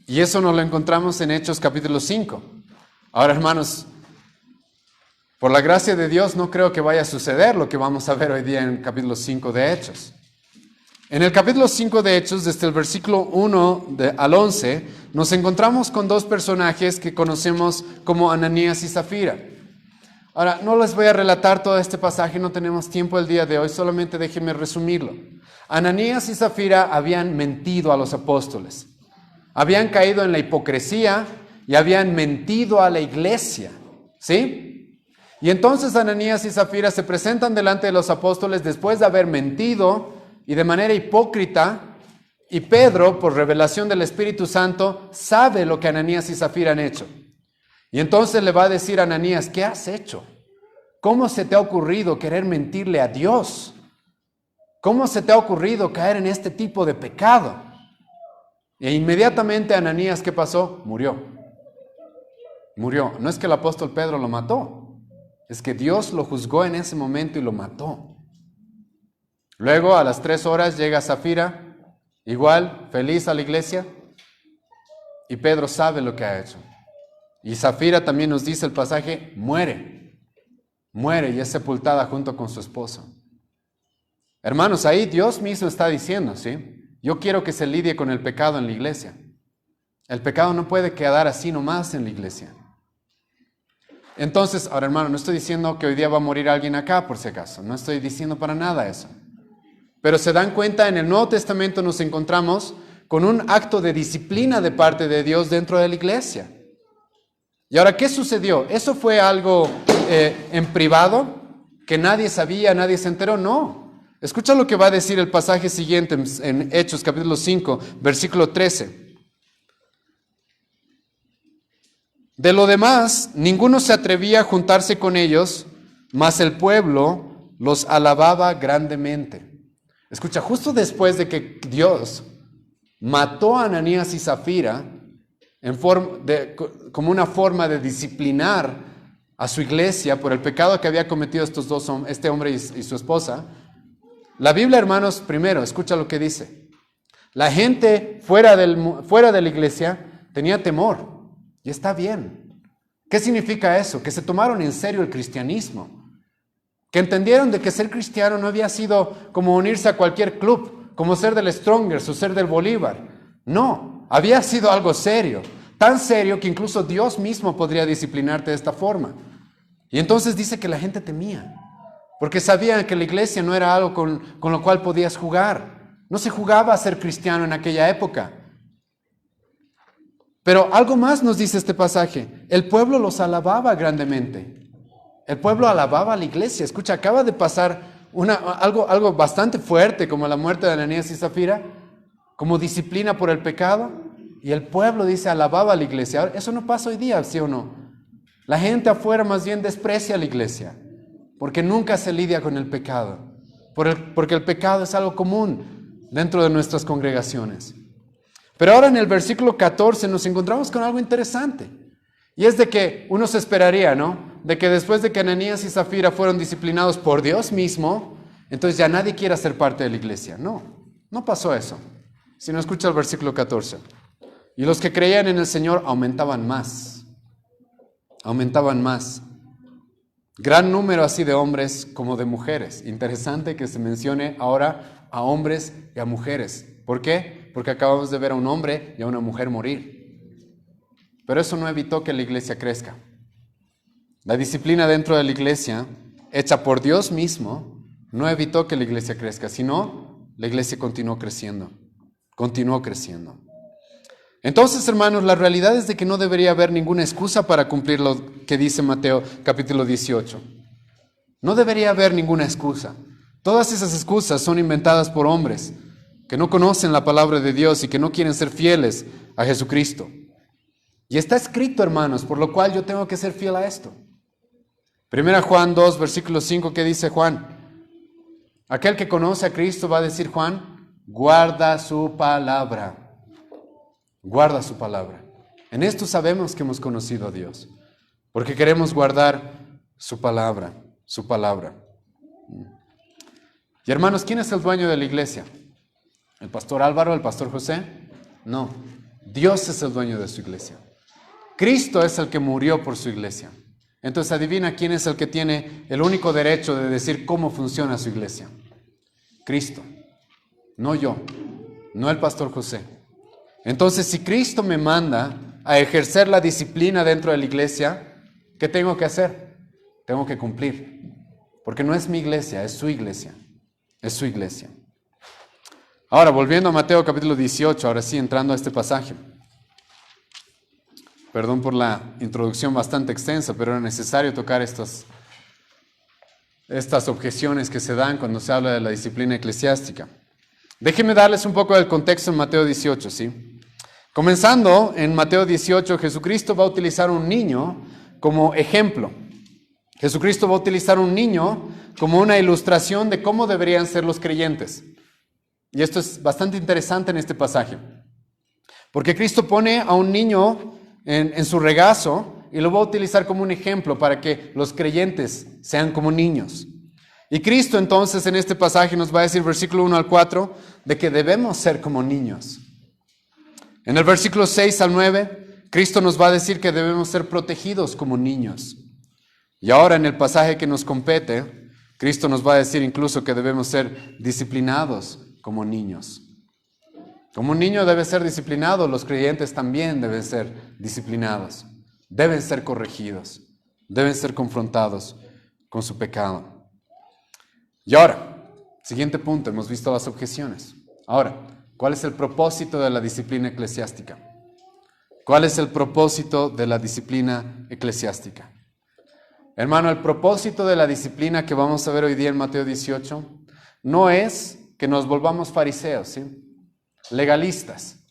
Y eso nos lo encontramos en Hechos capítulo 5. Ahora, hermanos, por la gracia de Dios no creo que vaya a suceder lo que vamos a ver hoy día en el capítulo 5 de Hechos. En el capítulo 5 de Hechos, desde el versículo 1 al 11, nos encontramos con dos personajes que conocemos como Ananías y Zafira. Ahora, no les voy a relatar todo este pasaje, no tenemos tiempo el día de hoy, solamente déjenme resumirlo. Ananías y Zafira habían mentido a los apóstoles, habían caído en la hipocresía y habían mentido a la iglesia, ¿sí? Y entonces Ananías y Zafira se presentan delante de los apóstoles después de haber mentido y de manera hipócrita, y Pedro, por revelación del Espíritu Santo, sabe lo que Ananías y Zafira han hecho. Y entonces le va a decir a Ananías, ¿qué has hecho? ¿Cómo se te ha ocurrido querer mentirle a Dios? ¿Cómo se te ha ocurrido caer en este tipo de pecado? E inmediatamente Ananías, ¿qué pasó? Murió. Murió. No es que el apóstol Pedro lo mató, es que Dios lo juzgó en ese momento y lo mató. Luego, a las 3 horas, llega Zafira, igual, feliz a la iglesia, y Pedro sabe lo que ha hecho. Y Zafira, también nos dice el pasaje, muere y es sepultada junto con su esposo. Hermanos, ahí Dios mismo está diciendo, ¿sí? Yo quiero que se lidie con el pecado en la iglesia. El pecado no puede quedar así nomás en la iglesia. Entonces, ahora hermano, no estoy diciendo que hoy día va a morir alguien acá, por si acaso. No estoy diciendo para nada eso. Pero se dan cuenta, en el Nuevo Testamento nos encontramos con un acto de disciplina de parte de Dios dentro de la iglesia. Y ahora, ¿qué sucedió? ¿Eso fue algo en privado? ¿Que nadie sabía, nadie se enteró? No. Escucha lo que va a decir el pasaje siguiente en Hechos capítulo 5, versículo 13. De lo demás, ninguno se atrevía a juntarse con ellos, mas el pueblo los alababa grandemente. Escucha, justo después de que Dios mató a Ananías y Zafira como una forma de disciplinar a su iglesia por el pecado que había cometido este hombre y su esposa, la Biblia, hermanos, primero, escucha lo que dice. La gente fuera de la iglesia tenía temor. Y está bien. ¿Qué significa eso? Que se tomaron en serio el cristianismo. Que entendieron de que ser cristiano no había sido como unirse a cualquier club, como ser del Strongers o ser del Bolívar. No, había sido algo serio. Tan serio que incluso Dios mismo podría disciplinarte de esta forma. Y entonces dice que la gente temía. Porque sabían que la iglesia no era algo con lo cual podías jugar. No se jugaba a ser cristiano en aquella época. Pero algo más nos dice este pasaje. El pueblo los alababa grandemente. El pueblo alababa a la iglesia. Escucha, acaba de pasar algo bastante fuerte como la muerte de Ananías y Zafira, como disciplina por el pecado. Y el pueblo dice, alababa a la iglesia. Ahora, eso no pasa hoy día, ¿sí o no? La gente afuera más bien desprecia a la iglesia, porque nunca se lidia con el pecado. Porque el pecado es algo común dentro de nuestras congregaciones. Pero ahora en el versículo 14 nos encontramos con algo interesante. Y es de que uno se esperaría, ¿no? De que después de que Ananías y Zafira fueron disciplinados por Dios mismo, entonces ya nadie quiera ser parte de la iglesia. No pasó eso. Si no, escucha el versículo 14. Y los que creían en el Señor aumentaban más. Aumentaban más. Gran número así de hombres como de mujeres. Interesante que se mencione ahora a hombres y a mujeres. ¿Por qué? Porque acabamos de ver a un hombre y a una mujer morir. Pero eso no evitó que la iglesia crezca. La disciplina dentro de la iglesia, hecha por Dios mismo, no evitó que la iglesia crezca, sino la iglesia continuó creciendo. Continuó creciendo. Entonces, hermanos, la realidad es de que no debería haber ninguna excusa para cumplir lo que dice Mateo capítulo 18. No debería haber ninguna excusa. Todas esas excusas son inventadas por hombres que no conocen la palabra de Dios y que no quieren ser fieles a Jesucristo. Y está escrito, hermanos, por lo cual yo tengo que ser fiel a esto. 1 Juan 2, versículo 5, ¿qué dice Juan? Aquel que conoce a Cristo, va a decir Juan, guarda su palabra. Guarda su palabra. En esto sabemos que hemos conocido a Dios, porque queremos guardar su palabra, su palabra. Y hermanos, ¿quién es el dueño de la iglesia? ¿El pastor Álvaro, el pastor José? No, Dios es el dueño de su iglesia. Cristo es el que murió por su iglesia. Entonces adivina quién es el que tiene el único derecho de decir cómo funciona su iglesia. Cristo, no yo, no el pastor José. Entonces, si Cristo me manda a ejercer la disciplina dentro de la iglesia, ¿qué tengo que hacer? Tengo que cumplir. Porque no es mi iglesia, es su iglesia. Es su iglesia. Ahora, volviendo a Mateo capítulo 18, ahora sí, entrando a este pasaje. Perdón por la introducción bastante extensa, pero era necesario tocar estas objeciones que se dan cuando se habla de la disciplina eclesiástica. Déjenme darles un poco del contexto en Mateo 18, ¿sí? Comenzando en Mateo 18, Jesucristo va a utilizar un niño como ejemplo. Jesucristo va a utilizar un niño como una ilustración de cómo deberían ser los creyentes. Y esto es bastante interesante en este pasaje. Porque Cristo pone a un niño en su regazo y lo va a utilizar como un ejemplo para que los creyentes sean como niños. Y Cristo entonces en este pasaje nos va a decir, versículo 1 al 4, de que debemos ser como niños. En el versículo 6 al 9, Cristo nos va a decir que debemos ser protegidos como niños. Y ahora en el pasaje que nos compete, Cristo nos va a decir incluso que debemos ser disciplinados como niños. Como un niño debe ser disciplinado, los creyentes también deben ser disciplinados. Deben ser corregidos, deben ser confrontados con su pecado. Y ahora, siguiente punto, hemos visto las objeciones. Ahora, ¿cuál es el propósito de la disciplina eclesiástica? ¿Cuál es el propósito de la disciplina eclesiástica? Hermano, el propósito de la disciplina que vamos a ver hoy día en Mateo 18 no es que nos volvamos fariseos, ¿sí? Legalistas,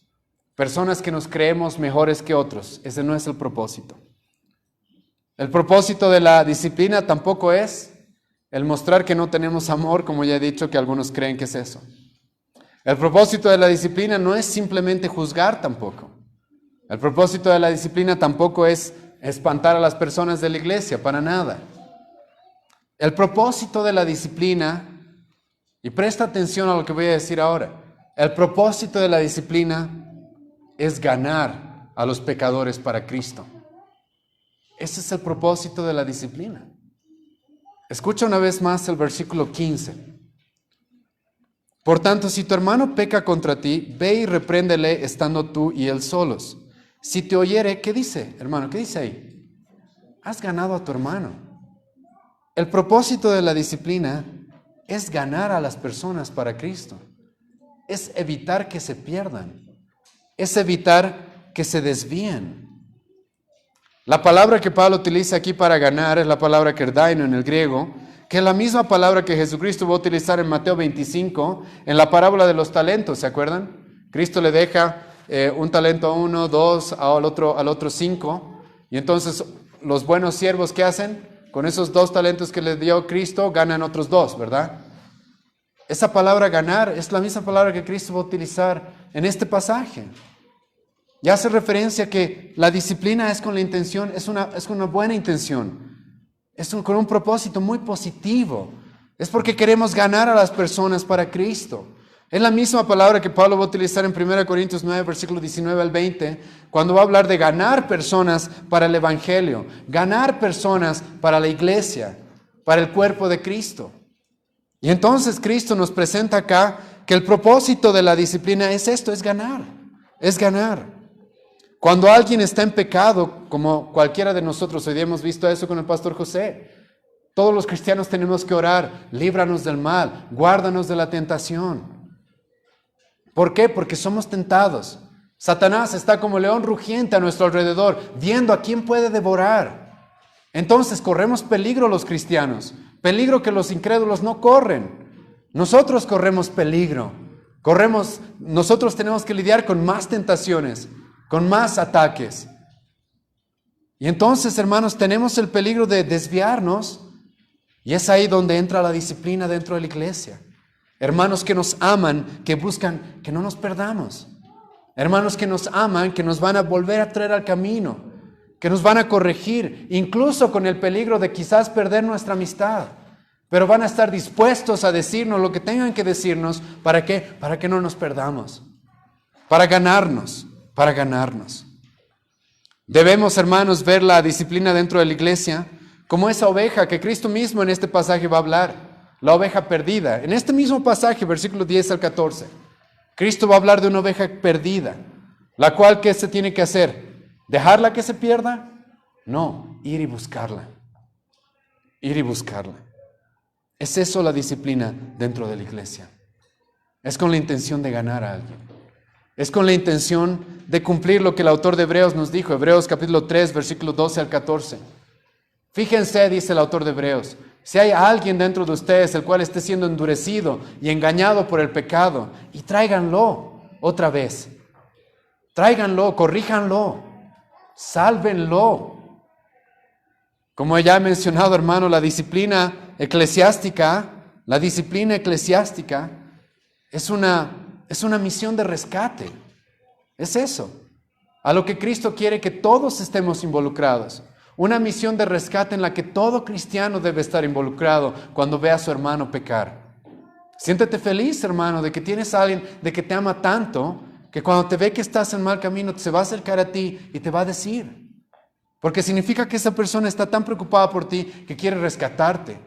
personas que nos creemos mejores que otros. Ese no es el propósito. El propósito de la disciplina tampoco es el mostrar que no tenemos amor, como ya he dicho que algunos creen que es eso. El propósito de la disciplina no es simplemente juzgar tampoco. El propósito de la disciplina tampoco es espantar a las personas de la iglesia, para nada. El propósito de la disciplina, y presta atención a lo que voy a decir ahora, el propósito de la disciplina es ganar a los pecadores para Cristo. Ese es el propósito de la disciplina. Escucha una vez más el versículo 15. Por tanto, si tu hermano peca contra ti, ve y repréndele estando tú y él solos. Si te oyere, ¿qué dice, hermano? ¿Qué dice ahí? Has ganado a tu hermano. El propósito de la disciplina es ganar a las personas para Cristo. Es evitar que se pierdan. Es evitar que se desvíen. La palabra que Pablo utiliza aquí para ganar es la palabra kerdaino en el griego, que es la misma palabra que Jesucristo va a utilizar en Mateo 25, en la parábola de los talentos, ¿se acuerdan? Cristo le deja un talento a uno, dos, al otro 5, y entonces los buenos siervos, ¿qué hacen? Con esos 2 talentos que le dio Cristo, ganan otros 2, ¿verdad? Esa palabra ganar es la misma palabra que Cristo va a utilizar en este pasaje. Y hace referencia a que la disciplina es con la intención, es una buena intención. Con un propósito muy positivo. Es porque queremos ganar a las personas para Cristo. Es la misma palabra que Pablo va a utilizar en 1 Corintios 9, versículo 19 al 20, cuando va a hablar de ganar personas para el Evangelio, ganar personas para la iglesia, para el cuerpo de Cristo. Y entonces Cristo nos presenta acá que el propósito de la disciplina es esto, es ganar, es ganar. Cuando alguien está en pecado, como cualquiera de nosotros, hoy día hemos visto eso con el pastor José, todos los cristianos tenemos que orar, líbranos del mal, guárdanos de la tentación. ¿Por qué? Porque somos tentados. Satanás está como león rugiente a nuestro alrededor, viendo a quién puede devorar. Entonces corremos peligro los cristianos, peligro que los incrédulos no corren. Nosotros corremos peligro. Nosotros tenemos que lidiar con más tentaciones, con más ataques. Y entonces, hermanos, tenemos el peligro de desviarnos, y es ahí donde entra la disciplina dentro de la iglesia. Hermanos que nos aman, que buscan que no nos perdamos. Hermanos que nos aman, que nos van a volver a traer al camino, que nos van a corregir, incluso con el peligro de quizás perder nuestra amistad. Pero van a estar dispuestos a decirnos lo que tengan que decirnos. ¿Para qué? Para que no nos perdamos. Para ganarnos, para ganarnos. Debemos, hermanos, ver la disciplina dentro de la iglesia como esa oveja que Cristo mismo en este pasaje va a hablar. La oveja perdida. En este mismo pasaje, versículos 10 al 14, Cristo va a hablar de una oveja perdida, la cual, ¿qué se tiene que hacer? ¿Dejarla que se pierda? No, ir y buscarla. Ir y buscarla. Es eso la disciplina dentro de la iglesia. Es con la intención de ganar a alguien. Es con la intención de cumplir lo que el autor de Hebreos nos dijo, Hebreos capítulo 3, versículos 12 al 14. Fíjense, dice el autor de Hebreos, si hay alguien dentro de ustedes el cual esté siendo endurecido y engañado por el pecado, y tráiganlo otra vez. Tráiganlo, corríjanlo, sálvenlo. Como ya he mencionado, hermano, la disciplina eclesiástica es una misión de rescate. Es eso. A lo que Cristo quiere que todos estemos involucrados. Una misión de rescate en la que todo cristiano debe estar involucrado cuando ve a su hermano pecar. Siéntete feliz, hermano, de que tienes a alguien de que te ama tanto, que cuando te ve que estás en mal camino, se va a acercar a ti y te va a decir. Porque significa que esa persona está tan preocupada por ti que quiere rescatarte.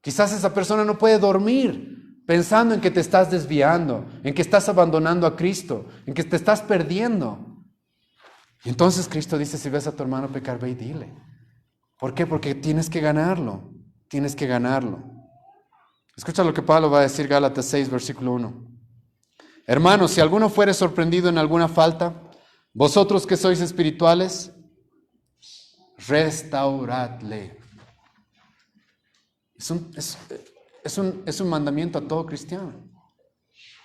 Quizás esa persona no puede dormir pensando en que te estás desviando, en que estás abandonando a Cristo, en que te estás perdiendo. Y entonces Cristo dice, si ves a tu hermano pecar, ve y dile. ¿Por qué? Porque tienes que ganarlo. Tienes que ganarlo. Escucha lo que Pablo va a decir, Gálatas 6, versículo 1. Hermanos, si alguno fuere sorprendido en alguna falta, vosotros que sois espirituales, restauradle. Es un mandamiento a todo cristiano.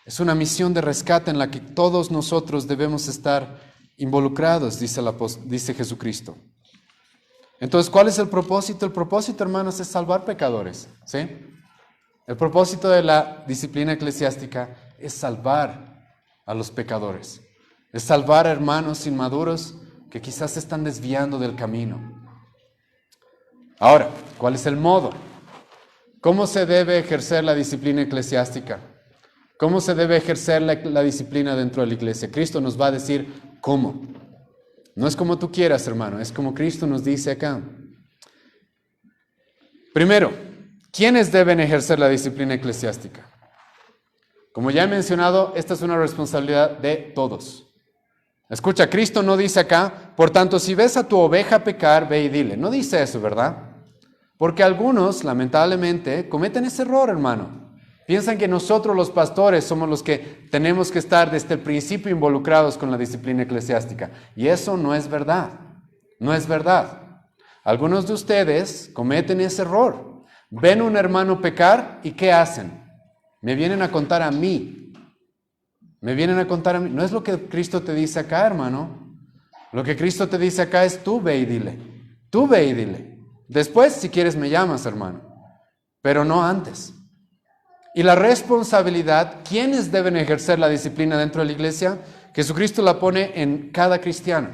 Es una misión de rescate en la que todos nosotros debemos estar involucrados, dice Jesucristo. Entonces, ¿cuál es el propósito? El propósito, hermanos, es salvar pecadores, ¿sí? El propósito de la disciplina eclesiástica es salvar a los pecadores. Es salvar a hermanos inmaduros que quizás se están desviando del camino. Ahora, ¿cuál es el modo? ¿Cómo se debe ejercer la disciplina eclesiástica? ¿Cómo se debe ejercer la disciplina dentro de la iglesia? Cristo nos va a decir cómo. No es como tú quieras, hermano, es como Cristo nos dice acá. Primero, ¿quiénes deben ejercer la disciplina eclesiástica? Como ya he mencionado, esta es una responsabilidad de todos. Escucha, Cristo no dice acá, por tanto, si ves a tu oveja pecar, ve y dile. No dice eso, ¿verdad? Porque algunos, lamentablemente, cometen ese error, hermano. Piensan que nosotros los pastores somos los que tenemos que estar desde el principio involucrados con la disciplina eclesiástica. Y eso no es verdad. No es verdad. Algunos de ustedes cometen ese error. Ven a un hermano pecar y ¿qué hacen? Me vienen a contar a mí. Me vienen a contar a mí. No es lo que Cristo te dice acá, hermano. Lo que Cristo te dice acá es tú ve y dile. Tú ve y dile. Después, si quieres, me llamas, hermano. Pero no antes. Y la responsabilidad, ¿quiénes deben ejercer la disciplina dentro de la iglesia? Jesucristo la pone en cada cristiano.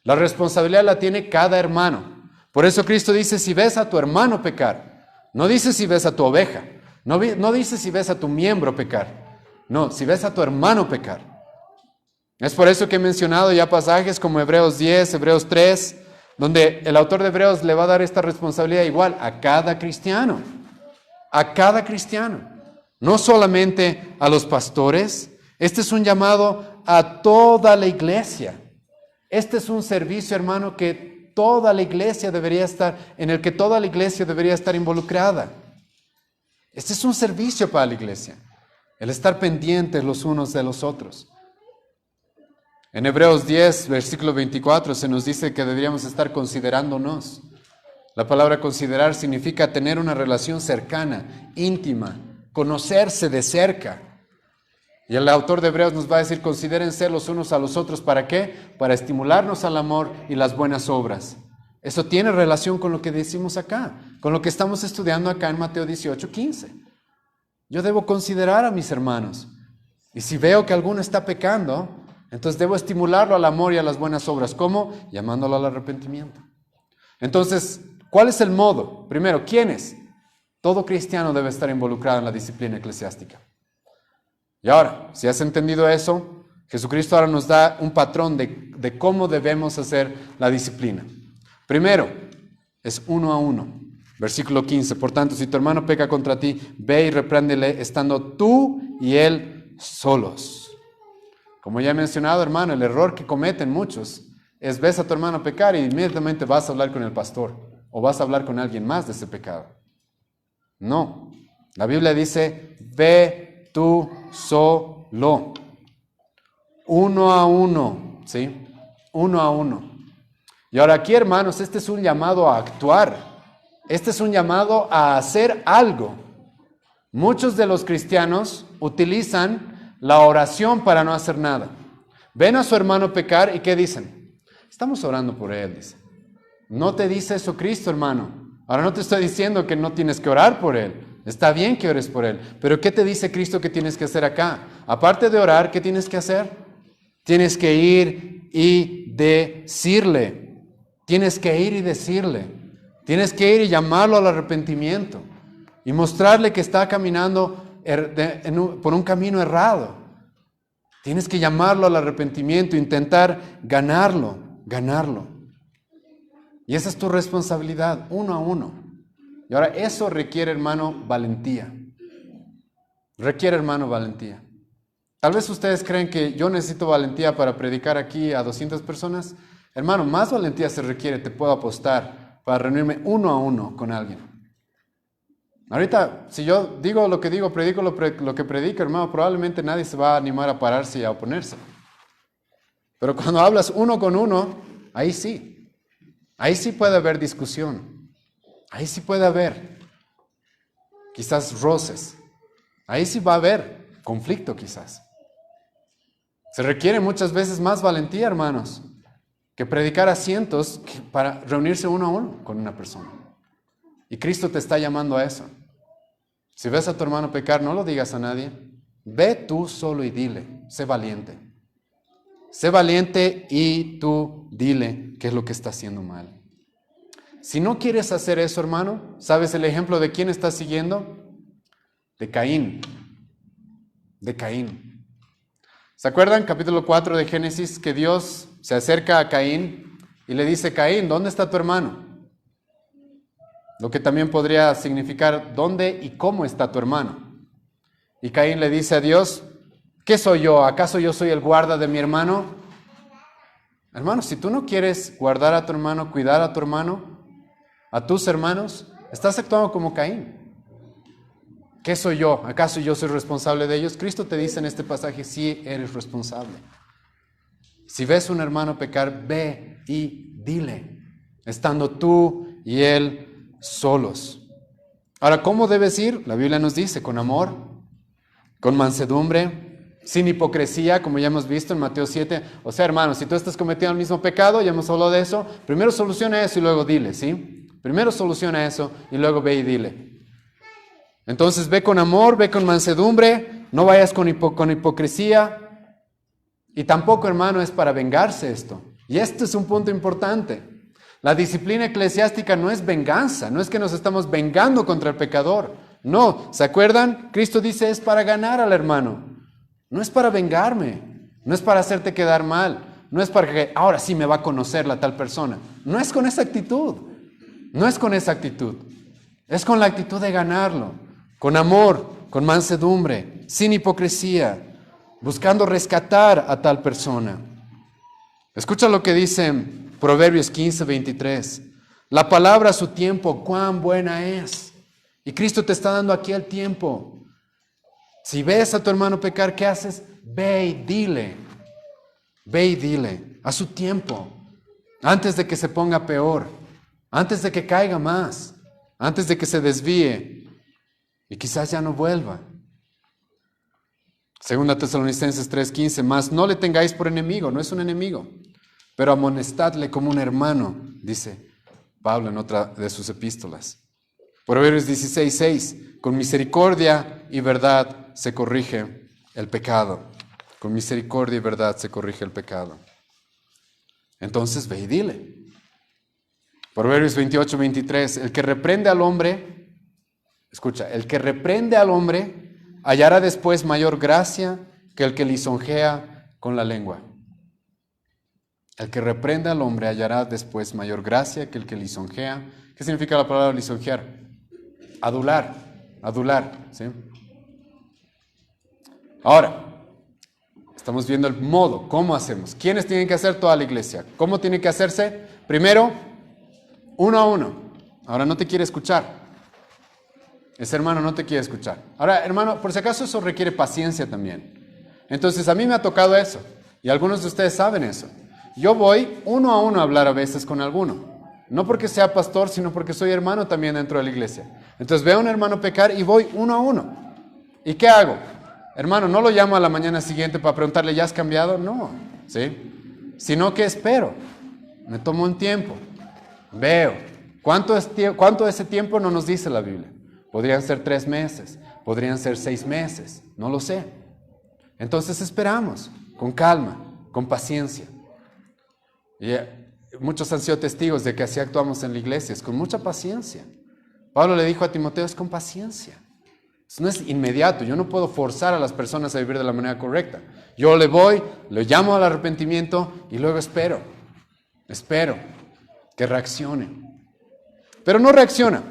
La responsabilidad la tiene cada hermano. Por eso Cristo dice, si ves a tu hermano pecar. No dice si ves a tu oveja. No dice si ves a tu miembro pecar. No, si ves a tu hermano pecar. Es por eso que he mencionado ya pasajes como Hebreos 10, Hebreos 3, donde el autor de Hebreos le va a dar esta responsabilidad igual a cada cristiano. A cada cristiano. No solamente a los pastores. Este es un llamado a toda la iglesia. Este es un servicio, hermano, que toda la iglesia debería estar, en el que toda la iglesia debería estar involucrada. Este es un servicio para la iglesia. El estar pendientes los unos de los otros. En Hebreos 10, versículo 24, se nos dice que deberíamos estar considerándonos. La palabra considerar significa tener una relación cercana, íntima, conocerse de cerca. Y el autor de Hebreos nos va a decir, considérense los unos a los otros. ¿Para qué? Para estimularnos al amor y las buenas obras. Eso tiene relación con lo que decimos acá, con lo que estamos estudiando acá en Mateo 18:15. Yo debo considerar a mis hermanos. Y si veo que alguno está pecando, entonces debo estimularlo al amor y a las buenas obras. ¿Cómo? Llamándolo al arrepentimiento. Entonces, ¿cuál es el modo? Primero, ¿quiénes? Todo cristiano debe estar involucrado en la disciplina eclesiástica. Y ahora, si has entendido eso, Jesucristo ahora nos da un patrón de cómo debemos hacer la disciplina. Primero, es 1 a 1. Versículo 15. Por tanto, si tu hermano peca contra ti, ve y repréndele estando tú y él solos. Como ya he mencionado, hermano, el error que cometen muchos es ves a tu hermano pecar y inmediatamente vas a hablar con el pastor o vas a hablar con alguien más de ese pecado. No. La Biblia dice, ve tú solo. 1 a 1, ¿sí? 1 a 1. Y ahora aquí, hermanos, este es un llamado a actuar. Este es un llamado a hacer algo. Muchos de los cristianos utilizan la oración para no hacer nada. Ven a su hermano pecar y ¿qué dicen? Estamos orando por él, dice. No te dice eso Cristo, hermano. Ahora no te estoy diciendo que no tienes que orar por él. Está bien que ores por él. Pero ¿qué te dice Cristo que tienes que hacer acá? Aparte de orar, ¿qué tienes que hacer? Tienes que ir y decirle. Tienes que ir y decirle. Tienes que ir y llamarlo al arrepentimiento. Y mostrarle que está caminando por un camino errado. Tienes que llamarlo al arrepentimiento, intentar ganarlo. Y esa es tu responsabilidad, 1 a 1. Y ahora eso requiere, hermano, valentía. Requiere, hermano, valentía. Tal vez ustedes creen que yo necesito valentía para predicar aquí a 200 personas. Hermano, más valentía se requiere, te puedo apostar, para reunirme 1 a 1 con alguien. Ahorita, si yo digo lo que digo, predico lo que predico, hermano, probablemente nadie se va a animar a pararse y a oponerse. Pero cuando hablas 1 con 1, ahí sí. Ahí sí puede haber discusión. Ahí sí puede haber quizás roces. Ahí sí va a haber conflicto quizás. Se requiere muchas veces más valentía, hermanos, que predicar a cientos para reunirse 1 a 1 con una persona. Y Cristo te está llamando a eso. Si ves a tu hermano pecar, no lo digas a nadie. Ve tú solo y dile. Sé valiente. Sé valiente y tú dile qué es lo que está haciendo mal. Si no quieres hacer eso, hermano, ¿sabes el ejemplo de quién estás siguiendo? De Caín. De Caín. ¿Se acuerdan? Capítulo 4 de Génesis, que Dios se acerca a Caín y le dice, Caín, ¿dónde está tu hermano? Lo que también podría significar, ¿dónde y cómo está tu hermano? Y Caín le dice a Dios, ¿qué soy yo? ¿Acaso yo soy el guarda de mi hermano? Hermano, si tú no quieres guardar a tu hermano, cuidar a tu hermano, a tus hermanos, estás actuando como Caín. ¿Qué soy yo? ¿Acaso yo soy responsable de ellos? Cristo te dice en este pasaje, sí eres responsable. Si ves a un hermano pecar, ve y dile, estando tú y él solos. Ahora, ¿cómo debes ir? La Biblia nos dice, con amor, con mansedumbre, sin hipocresía, como ya hemos visto en Mateo 7. O sea, hermanos, si tú estás cometiendo el mismo pecado, ya hemos hablado de eso, primero soluciona eso y luego dile, ¿sí? Primero soluciona eso y luego ve y dile. Entonces ve con amor, ve con mansedumbre, no vayas con hipocresía. Y tampoco, hermano, es para vengarse esto. Y este es un punto importante. La disciplina eclesiástica no es venganza, no es que nos estamos vengando contra el pecador. No, ¿se acuerdan? Cristo dice es para ganar al hermano. No es para vengarme, no es para hacerte quedar mal, no es para que ahora sí me va a conocer la tal persona. No es con esa actitud, no es con esa actitud. Es con la actitud de ganarlo, con amor, con mansedumbre, sin hipocresía, buscando rescatar a tal persona. Escucha lo que dice Proverbios 15:23. La palabra a su tiempo, cuán buena es. Y Cristo te está dando aquí el tiempo. Si ves a tu hermano pecar, ¿qué haces? Ve y dile. Ve y dile a su tiempo, antes de que se ponga peor, antes de que caiga más, antes de que se desvíe y quizás ya no vuelva. Segunda Tesalonicenses 3:15, mas no le tengáis por enemigo, no es un enemigo, pero amonestadle como un hermano, dice Pablo en otra de sus epístolas. Proverbios 16:6, con misericordia y verdad se corrige el pecado. Con misericordia y verdad se corrige el pecado. Entonces ve y dile. Proverbios 28:23, el que reprende al hombre, escucha, el que reprende al hombre hallará después mayor gracia que el que lisonjea con la lengua. El que reprende al hombre hallará después mayor gracia que el que lisonjea. ¿Qué significa la palabra lisonjear? Adular, ¿sí? Ahora, estamos viendo el modo, ¿cómo hacemos? ¿Quiénes tienen que hacer toda la iglesia? ¿Cómo tiene que hacerse? Primero, uno a uno. Ahora no te quiere escuchar. Ese hermano no te quiere escuchar. Ahora, hermano, por si acaso eso requiere paciencia también. Entonces, a mí me ha tocado eso. Y algunos de ustedes saben eso. Yo voy uno a uno a hablar a veces con alguno. No porque sea pastor, sino porque soy hermano también dentro de la iglesia. Entonces veo a un hermano pecar y voy uno a uno. ¿Y qué hago? Hermano, no lo llamo a la mañana siguiente para preguntarle, ¿ya has cambiado? No, ¿sí? Sino que espero. Me tomo un tiempo. Veo. ¿Cuánto de ese tiempo? No nos dice la Biblia. Podrían ser 3 meses. Podrían ser 6 meses. No lo sé. Entonces esperamos. Con calma. Con paciencia. Y muchos han sido testigos de que así actuamos en la iglesia. Es con mucha paciencia. Pablo le dijo a Timoteo, es con paciencia. No es inmediato, yo no puedo forzar a las personas a vivir de la manera correcta. Yo le voy, le llamo al arrepentimiento y luego espero que reaccione. Pero no reacciona.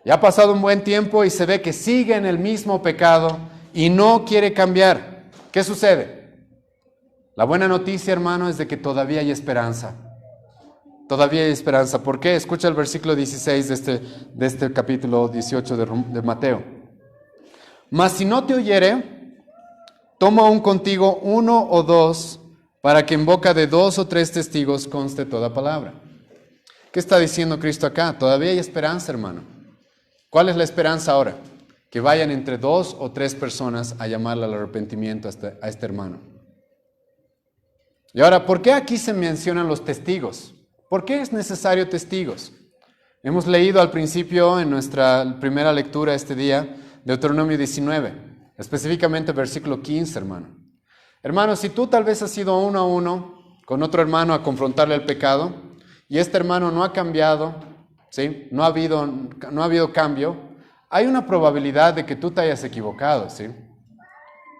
Ya ha pasado un buen tiempo y se ve que sigue en el mismo pecado y no quiere cambiar. ¿Qué sucede? La buena noticia, hermano, es de que todavía hay esperanza. Todavía hay esperanza. ¿Por qué? Escucha el versículo 16 de este capítulo 18 de Mateo. Mas si no te oyere, toma aún contigo 1 o 2, para que en boca de 2 o 3 testigos conste toda palabra. ¿Qué está diciendo Cristo acá? Todavía hay esperanza, hermano. ¿Cuál es la esperanza ahora? Que vayan entre 2 o 3 personas a llamarle al arrepentimiento a este hermano. Y ahora, ¿por qué aquí se mencionan los testigos? ¿Por qué es necesario testigos? Hemos leído al principio en nuestra primera lectura este día, Deuteronomio 19, específicamente versículo 15, hermano. Hermano, si tú tal vez has ido uno a uno con otro hermano a confrontarle el pecado y este hermano no ha cambiado, ¿sí? No ha habido cambio, hay una probabilidad de que tú te hayas equivocado, ¿sí?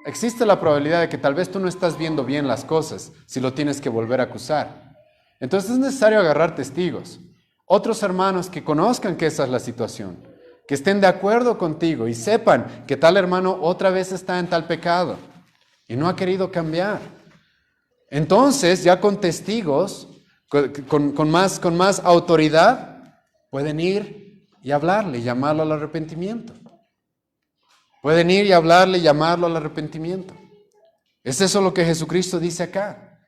Existe la probabilidad de que tal vez tú no estás viendo bien las cosas si lo tienes que volver a acusar. Entonces es necesario agarrar testigos, otros hermanos que conozcan que esa es la situación, que estén de acuerdo contigo y sepan que tal hermano otra vez está en tal pecado y no ha querido cambiar. Entonces, ya con testigos, con más autoridad, pueden ir y hablarle, llamarlo al arrepentimiento. Pueden ir y hablarle, llamarlo al arrepentimiento. ¿Es eso lo que Jesucristo dice acá?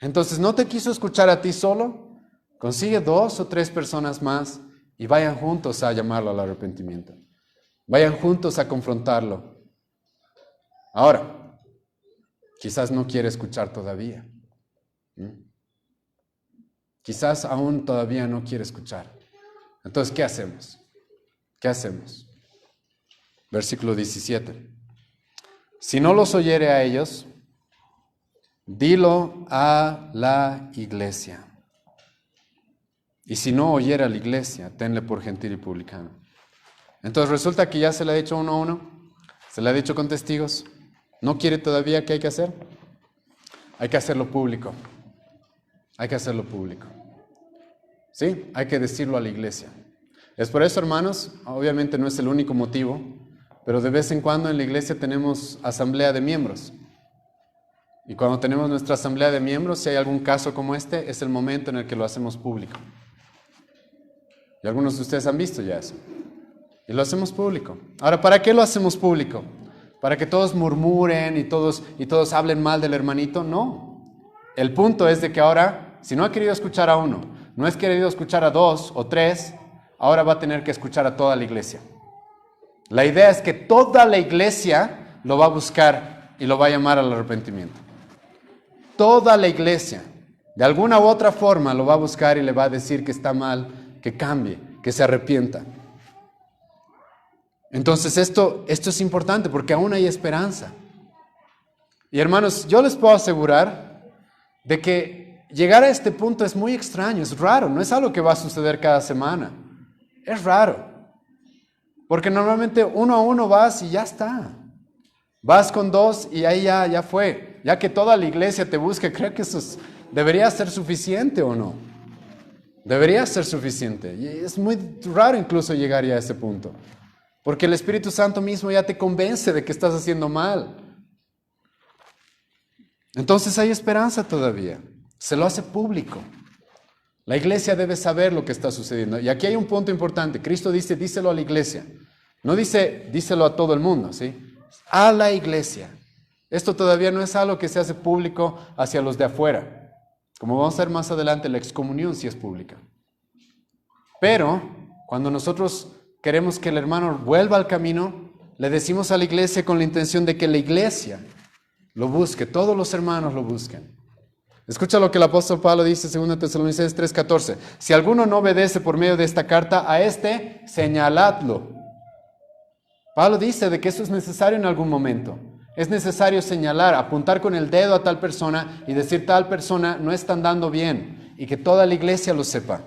Entonces, ¿no te quiso escuchar a ti solo? Consigue 2 o 3 personas más y vayan juntos a llamarlo al arrepentimiento. Vayan juntos a confrontarlo. Ahora, quizás no quiere escuchar todavía. Quizás aún todavía no quiere escuchar. Entonces, ¿qué hacemos? ¿Qué hacemos? Versículo 17. Si no los oyere a ellos, dilo a la iglesia. Y si no oyera a la iglesia, tenle por gentil y publicano. Entonces resulta que ya se le ha dicho uno a uno, se le ha dicho con testigos. ¿No quiere todavía? ¿Qué hay que hacer? Hay que hacerlo público. Hay que hacerlo público. ¿Sí? Hay que decirlo a la iglesia. Es por eso, hermanos, obviamente no es el único motivo, pero de vez en cuando en la iglesia tenemos asamblea de miembros. Y cuando tenemos nuestra asamblea de miembros, si hay algún caso como este, es el momento en el que lo hacemos público. Y algunos de ustedes han visto ya eso. Y lo hacemos público. Ahora, ¿para qué lo hacemos público? ¿Para que todos murmuren y todos hablen mal del hermanito? No. El punto es de que ahora, si no ha querido escuchar a uno, no ha querido escuchar a 2 o 3, ahora va a tener que escuchar a toda la iglesia. La idea es que toda la iglesia lo va a buscar y lo va a llamar al arrepentimiento. Toda la iglesia, de alguna u otra forma, lo va a buscar y le va a decir que está mal, que cambie, que se arrepienta. Entonces esto es importante porque aún hay esperanza. Y hermanos, yo les puedo asegurar de que llegar a este punto es muy extraño, es raro, no es algo que va a suceder cada semana. Es raro. Porque normalmente uno a uno vas y ya está. Vas con 2 y ahí ya fue. Ya que toda la iglesia te busque, creo que eso debería ser suficiente o no. Debería ser suficiente. Y es muy raro incluso llegar ya a ese punto. Porque el Espíritu Santo mismo ya te convence de que estás haciendo mal. Entonces hay esperanza todavía. Se lo hace público. La iglesia debe saber lo que está sucediendo. Y aquí hay un punto importante. Cristo dice, díselo a la iglesia. No dice, díselo a todo el mundo, ¿sí? A la iglesia. Esto todavía no es algo que se hace público hacia los de afuera. Como vamos a ver más adelante, la excomunión sí es pública. Pero cuando nosotros queremos que el hermano vuelva al camino, le decimos a la iglesia con la intención de que la iglesia lo busque, todos los hermanos lo busquen. Escucha lo que el apóstol Pablo dice en 2 Tesalonicenses 3:14. Si alguno no obedece por medio de esta carta, a este señaladlo. Pablo dice de que eso es necesario en algún momento. Es necesario señalar, apuntar con el dedo a tal persona y decir tal persona no está andando bien y que toda la iglesia lo sepa.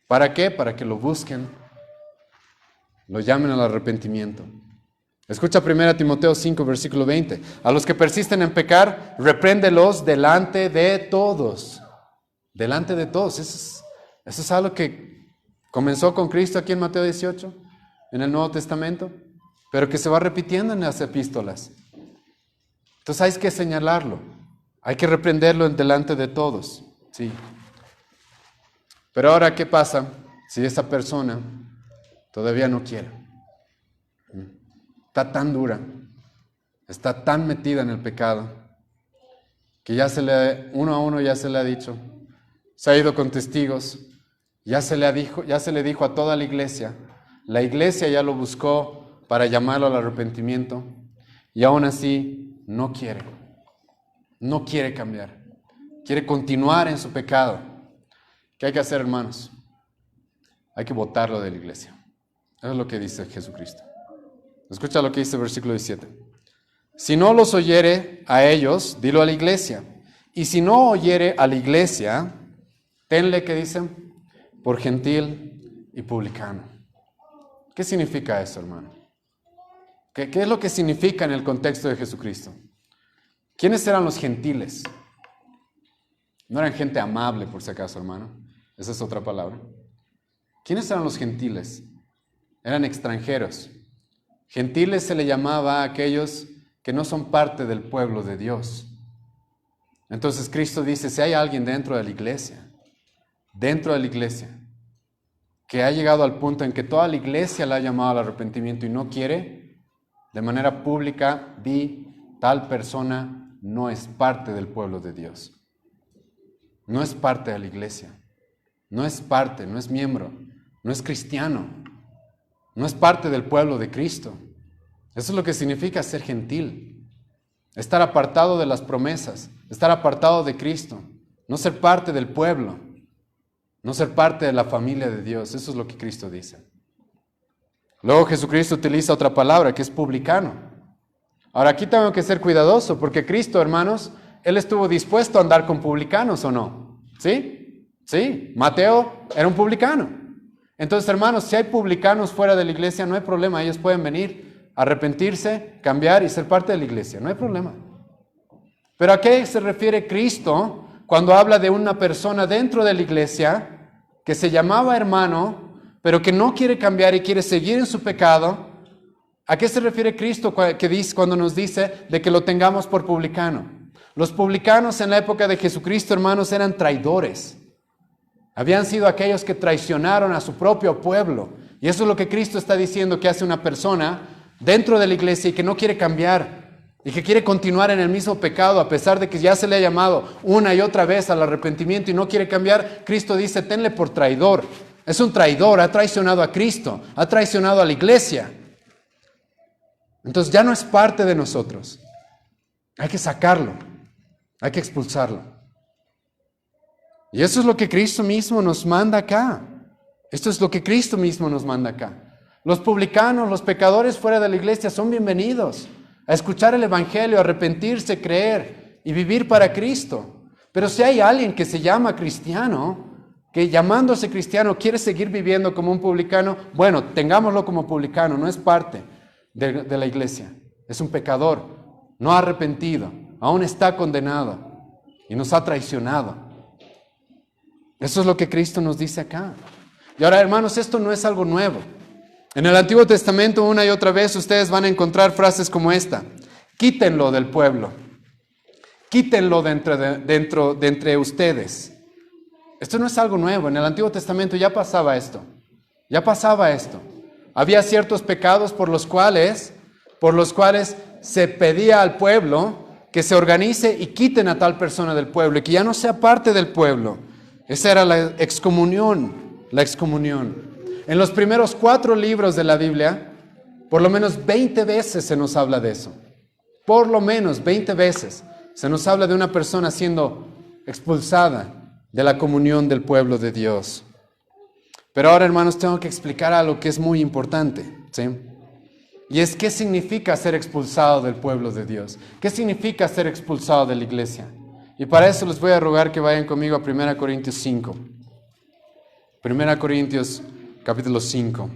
¿Para qué? Para que lo busquen, lo llamen al arrepentimiento. Escucha 1 Timoteo 5, versículo 20. A los que persisten en pecar, repréndelos delante de todos. Delante de todos. Eso es algo que comenzó con Cristo aquí en Mateo 18, en el Nuevo Testamento, pero que se va repitiendo en las epístolas. Entonces hay que señalarlo. Hay que reprenderlo delante de todos. Sí. Pero ahora, ¿qué pasa si esa persona todavía no quiere? Está tan dura, está tan metida en el pecado, que uno a uno ya se le ha dicho, se ha ido con testigos, ya se le dijo a toda la iglesia ya lo buscó para llamarlo al arrepentimiento, y aún así no quiere cambiar, quiere continuar en su pecado. ¿Qué hay que hacer, hermanos? Hay que botarlo de la iglesia. Eso es lo que dice Jesucristo. Escucha lo que dice el versículo 17. Si no los oyere a ellos, dilo a la iglesia. Y si no oyere a la iglesia, tenle, ¿qué dicen? Por gentil y publicano. ¿Qué significa eso, hermano? ¿Qué es lo que significa en el contexto de Jesucristo? ¿Quiénes eran los gentiles? No eran gente amable, por si acaso, hermano. Esa es otra palabra. ¿Quiénes eran los gentiles? Eran extranjeros. Gentiles se le llamaba a aquellos que no son parte del pueblo de Dios. Entonces Cristo dice, si hay alguien dentro de la iglesia, que ha llegado al punto en que toda la iglesia la ha llamado al arrepentimiento y no quiere, de manera pública, tal persona no es parte del pueblo de Dios. No es parte de la iglesia. No es parte, no es miembro, no es cristiano. No es parte del pueblo de Cristo. Eso es lo que significa ser gentil. Estar apartado de las promesas, estar apartado de Cristo, no ser parte del pueblo, no ser parte de la familia de Dios. Eso es lo que Cristo dice. Luego Jesucristo utiliza otra palabra que es publicano. Ahora aquí tengo que ser cuidadoso porque Cristo, hermanos, Él estuvo dispuesto a andar con publicanos, ¿o no? ¿Sí? Sí. Mateo era un publicano. Entonces, hermanos, si hay publicanos fuera de la iglesia, no hay problema, ellos pueden venir arrepentirse, cambiar y ser parte de la iglesia. No hay problema. Pero ¿a qué se refiere Cristo cuando habla de una persona dentro de la iglesia que se llamaba hermano, pero que no quiere cambiar y quiere seguir en su pecado? ¿A qué se refiere Cristo cuando nos dice de que lo tengamos por publicano? Los publicanos en la época de Jesucristo, hermanos, eran traidores. Habían sido aquellos que traicionaron a su propio pueblo. Y eso es lo que Cristo está diciendo que hace una persona dentro de la iglesia y que no quiere cambiar y que quiere continuar en el mismo pecado a pesar de que ya se le ha llamado una y otra vez al arrepentimiento y no quiere cambiar. Cristo dice, tenle por traidor. Es un traidor, ha traicionado a Cristo, ha traicionado a la iglesia. Entonces ya no es parte de nosotros. Hay que sacarlo, hay que expulsarlo. Y eso es lo que Cristo mismo nos manda acá. Esto es lo que Cristo mismo nos manda acá. Los publicanos, los pecadores fuera de la iglesia son bienvenidos a escuchar el evangelio, a arrepentirse, creer y vivir para Cristo. Pero si hay alguien que se llama cristiano, que llamándose cristiano quiere seguir viviendo como un publicano, bueno, tengámoslo como publicano, no es parte de la iglesia. Es un pecador, no ha arrepentido, aún está condenado y nos ha traicionado. Eso es lo que Cristo nos dice acá. Y ahora, hermanos, esto no es algo nuevo. En el Antiguo Testamento, una y otra vez, ustedes van a encontrar frases como esta. Quítenlo del pueblo. Quítenlo de entre ustedes. Esto no es algo nuevo. En el Antiguo Testamento ya pasaba esto. Ya pasaba esto. Había ciertos pecados por los cuales se pedía al pueblo que se organice y quiten a tal persona del pueblo y que ya no sea parte del pueblo. Esa era la excomunión. La excomunión. En los primeros 4 libros de la Biblia, por lo menos 20 veces se nos habla de eso. Por lo menos 20 veces se nos habla de una persona siendo expulsada de la comunión del pueblo de Dios. Pero ahora, hermanos, tengo que explicar algo que es muy importante, ¿sí? Y es qué significa ser expulsado del pueblo de Dios. ¿Qué significa ser expulsado de la iglesia? Y para eso les voy a rogar que vayan conmigo a 1 Corintios 5. 1 Corintios capítulo 5.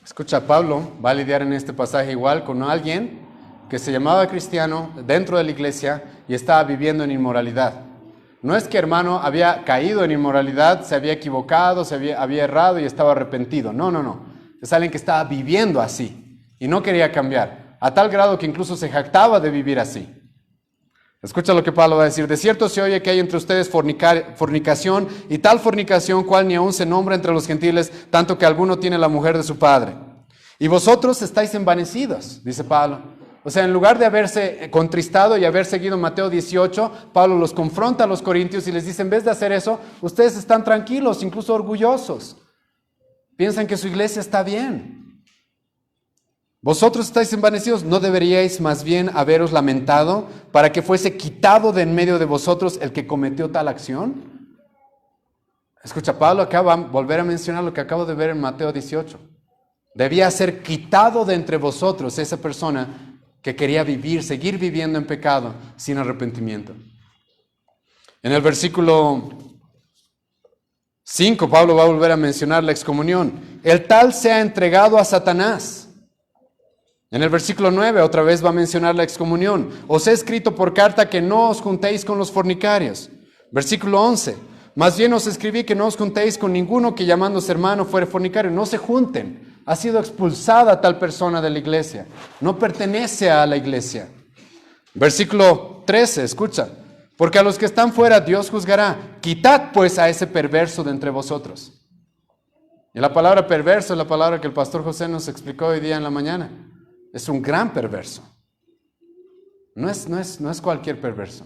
Escucha, Pablo va a lidiar en este pasaje igual con alguien que se llamaba cristiano dentro de la iglesia y estaba viviendo en inmoralidad. No es que hermano había caído en inmoralidad, se había equivocado, había errado y estaba arrepentido. No. Es alguien que estaba viviendo así y no quería cambiar, a tal grado que incluso se jactaba de vivir así. Escucha lo que Pablo va a decir. De cierto se oye que hay entre ustedes fornicación y tal fornicación cual ni aún se nombra entre los gentiles, tanto que alguno tiene la mujer de su padre. Y vosotros estáis envanecidos, dice Pablo. O sea, en lugar de haberse contristado y haber seguido Mateo 18, Pablo los confronta a los corintios y les dice, en vez de hacer eso, ustedes están tranquilos, incluso orgullosos. Piensan que su iglesia está bien. Vosotros estáis envanecidos, ¿no deberíais más bien haberos lamentado para que fuese quitado de en medio de vosotros el que cometió tal acción? Escucha, Pablo acaba de volver a mencionar lo que acabo de ver en Mateo 18. Debía ser quitado de entre vosotros esa persona que quería seguir viviendo en pecado sin arrepentimiento. En el versículo 5, Pablo va a volver a mencionar la excomunión. El tal sea entregado a Satanás. En el versículo 9, otra vez va a mencionar la excomunión. Os he escrito por carta que no os juntéis con los fornicarios. Versículo 11. Más bien os escribí que no os juntéis con ninguno que llamándose hermano fuere fornicario. No se junten. Ha sido expulsada tal persona de la iglesia. No pertenece a la iglesia. Versículo 13, escucha. Porque a los que están fuera Dios juzgará. Quitad pues a ese perverso de entre vosotros. Y la palabra perverso es la palabra que el pastor José nos explicó hoy día en la mañana. Es un gran perverso. No es cualquier perverso.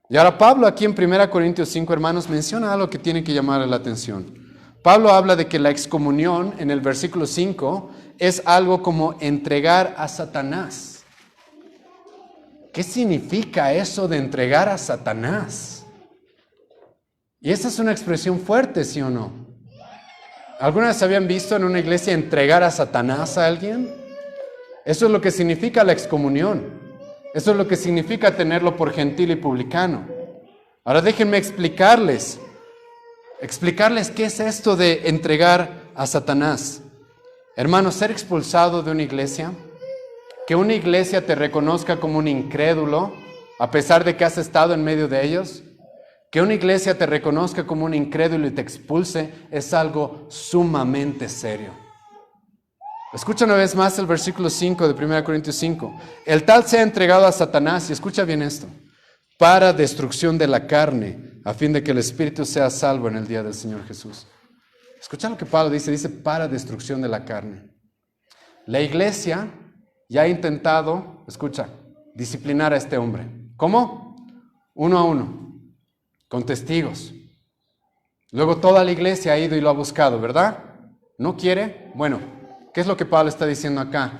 Y ahora Pablo aquí en 1 Corintios 5, hermanos, menciona algo que tiene que llamarle la atención. Pablo habla de que la excomunión en el versículo 5 es algo como entregar a Satanás. ¿Qué significa eso de entregar a Satanás? Y esa es una expresión fuerte, ¿sí o no? ¿Alguna vez habían visto en una iglesia entregar a Satanás a alguien? Eso es lo que significa la excomunión. Eso es lo que significa tenerlo por gentil y publicano. Ahora déjenme explicarles qué es esto de entregar a Satanás. Hermanos, ser expulsado de una iglesia, que una iglesia te reconozca como un incrédulo, a pesar de que has estado en medio de ellos, que una iglesia te reconozca como un incrédulo y te expulse, es algo sumamente serio. Escucha una vez más el versículo 5 de 1 Corintios 5. El tal sea entregado a Satanás, y escucha bien esto, para destrucción de la carne, a fin de que el espíritu sea salvo en el día del Señor Jesús. Escucha lo que Pablo dice para destrucción de la carne. La iglesia ya ha intentado, escucha, disciplinar a este hombre. ¿Cómo? 1 a 1, con testigos. Luego toda la iglesia ha ido y lo ha buscado, ¿verdad? ¿No quiere? Bueno, ¿qué es lo que Pablo está diciendo acá?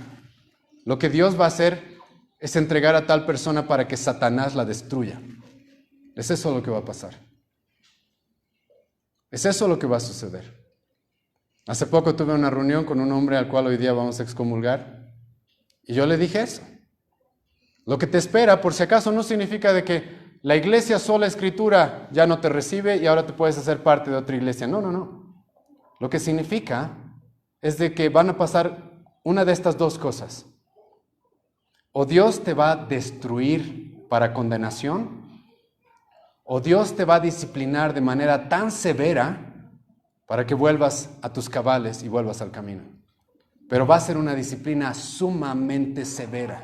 Lo que Dios va a hacer es entregar a tal persona para que Satanás la destruya. Es eso lo que va a pasar. Es eso lo que va a suceder. Hace poco tuve una reunión con un hombre al cual hoy día vamos a excomulgar. Y yo le dije eso. Lo que te espera, por si acaso, no significa de que la iglesia sola escritura ya no te recibe y ahora te puedes hacer parte de otra iglesia. No, no, no. Lo que significa es de que van a pasar una de estas dos cosas. O Dios te va a destruir para condenación, o Dios te va a disciplinar de manera tan severa para que vuelvas a tus cabales y vuelvas al camino. Pero va a ser una disciplina sumamente severa.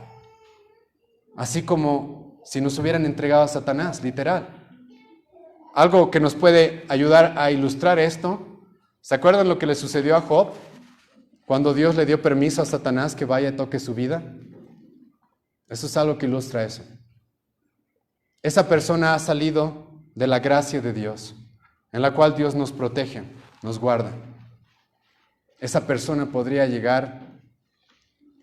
Así como si nos hubieran entregado a Satanás, literal. Algo que nos puede ayudar a ilustrar esto, ¿se acuerdan lo que le sucedió a Job? Cuando Dios le dio permiso a Satanás que vaya y toque su vida. Eso es algo que ilustra eso. Esa persona ha salido de la gracia de Dios, en la cual Dios nos protege, nos guarda. Esa persona podría llegar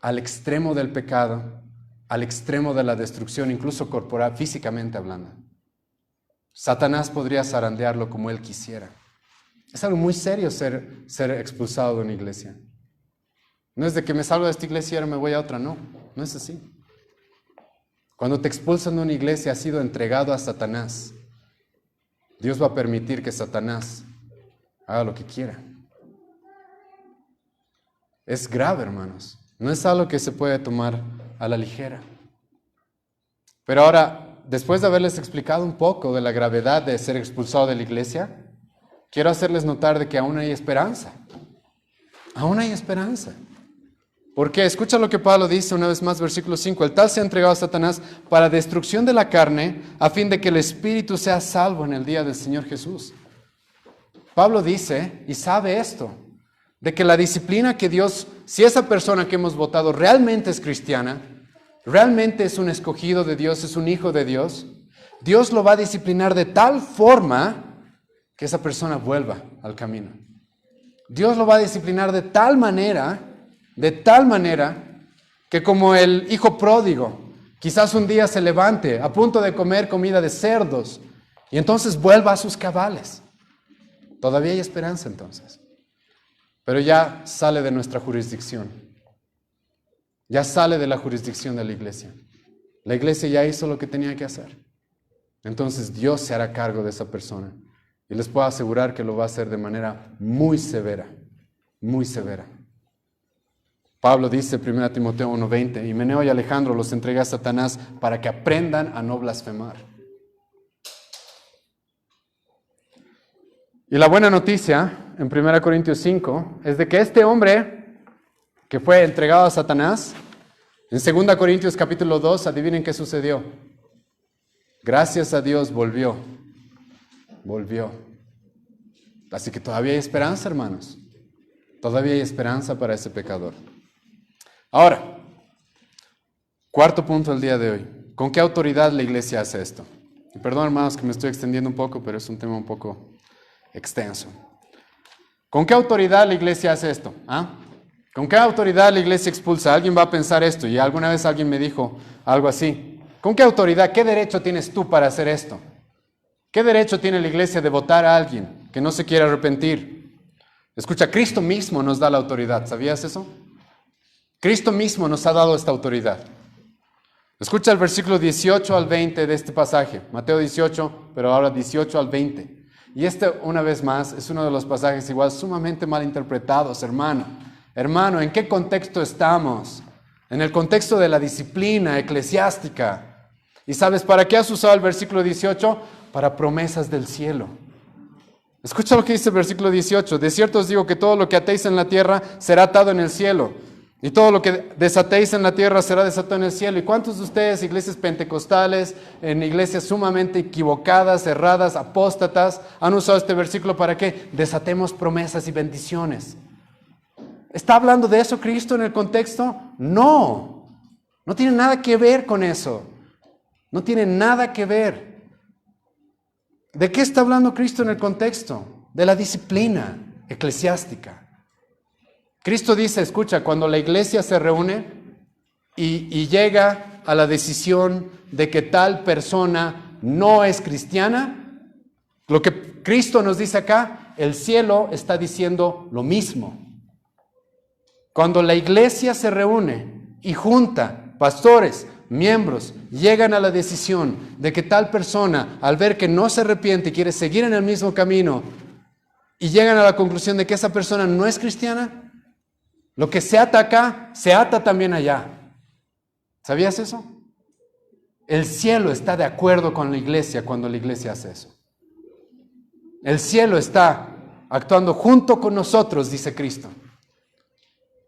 al extremo del pecado, al extremo de la destrucción, incluso corporal, físicamente hablando. Satanás podría zarandearlo como él quisiera. Es algo muy serio ser expulsado de una iglesia. No es de que me salgo de esta iglesia y ahora me voy a otra, no es así. Cuando te expulsan de una iglesia, has sido entregado a Satanás. Dios va a permitir que Satanás haga lo que quiera. Es grave, hermanos. No es algo que se puede tomar a la ligera. Pero ahora, después de haberles explicado un poco de la gravedad de ser expulsado de la iglesia, quiero hacerles notar de que aún hay esperanza. Aún hay esperanza. Porque escucha lo que Pablo dice una vez más, versículo 5. El tal se ha entregado a Satanás para destrucción de la carne, a fin de que el espíritu sea salvo en el día del Señor Jesús. Pablo dice, y sabe esto, de que la disciplina que Dios, si esa persona que hemos votado realmente es cristiana, realmente es un escogido de Dios, es un hijo de Dios, Dios lo va a disciplinar de tal forma que esa persona vuelva al camino. Dios lo va a disciplinar de tal manera que como el hijo pródigo, quizás un día se levante a punto de comer comida de cerdos y entonces vuelva a sus cabales. Todavía hay esperanza entonces, pero ya sale de nuestra jurisdicción, ya sale de la jurisdicción de la iglesia. La iglesia ya hizo lo que tenía que hacer. Entonces Dios se hará cargo de esa persona y les puedo asegurar que lo va a hacer de manera muy severa, muy severa. Pablo dice, 1 Timoteo 1:20, Himeneo y Alejandro los entregué a Satanás para que aprendan a no blasfemar. Y la buena noticia, en 1 Corintios 5, es de que este hombre que fue entregado a Satanás, en 2 Corintios capítulo 2, adivinen qué sucedió. Gracias a Dios volvió. Así que todavía hay esperanza, hermanos. Todavía hay esperanza para ese pecador. Ahora, cuarto punto del día de hoy. ¿Con qué autoridad la iglesia hace esto? Y perdón, hermanos, que me estoy extendiendo un poco, pero es un tema un poco extenso. ¿Con qué autoridad la iglesia hace esto? ¿Con qué autoridad la iglesia expulsa? Alguien va a pensar esto, y alguna vez alguien me dijo algo así. ¿Con qué autoridad? ¿Qué derecho tienes tú para hacer esto? ¿Qué derecho tiene la iglesia de votar a alguien que no se quiere arrepentir? Escucha, Cristo mismo nos da la autoridad. ¿Sabías eso? Cristo mismo nos ha dado esta autoridad. Escucha el versículo 18 al 20 de este pasaje. Mateo 18, pero ahora 18 al 20. Y una vez más, es uno de los pasajes igual sumamente mal interpretados, hermano. Hermano, ¿en qué contexto estamos? En el contexto de la disciplina eclesiástica. ¿Y sabes para qué has usado el versículo 18? Para promesas del cielo. Escucha lo que dice el versículo 18. De cierto os digo que todo lo que atéis en la tierra será atado en el cielo. Y todo lo que desatéis en la tierra será desatado en el cielo. ¿Y cuántos de ustedes, iglesias pentecostales, en iglesias sumamente equivocadas, erradas, apóstatas, han usado este versículo para qué? Desatemos promesas y bendiciones. ¿Está hablando de eso Cristo en el contexto? No. No tiene nada que ver con eso. No tiene nada que ver. ¿De qué está hablando Cristo en el contexto? De la disciplina eclesiástica. Cristo dice, escucha, cuando la iglesia se reúne y llega a la decisión de que tal persona no es cristiana, lo que Cristo nos dice acá, el cielo está diciendo lo mismo. Cuando la iglesia se reúne y junta pastores, miembros, llegan a la decisión de que tal persona, al ver que no se arrepiente y quiere seguir en el mismo camino, y llegan a la conclusión de que esa persona no es cristiana, lo que se ata acá, se ata también allá. ¿Sabías eso? El cielo está de acuerdo con la iglesia cuando la iglesia hace eso. El cielo está actuando junto con nosotros, dice Cristo.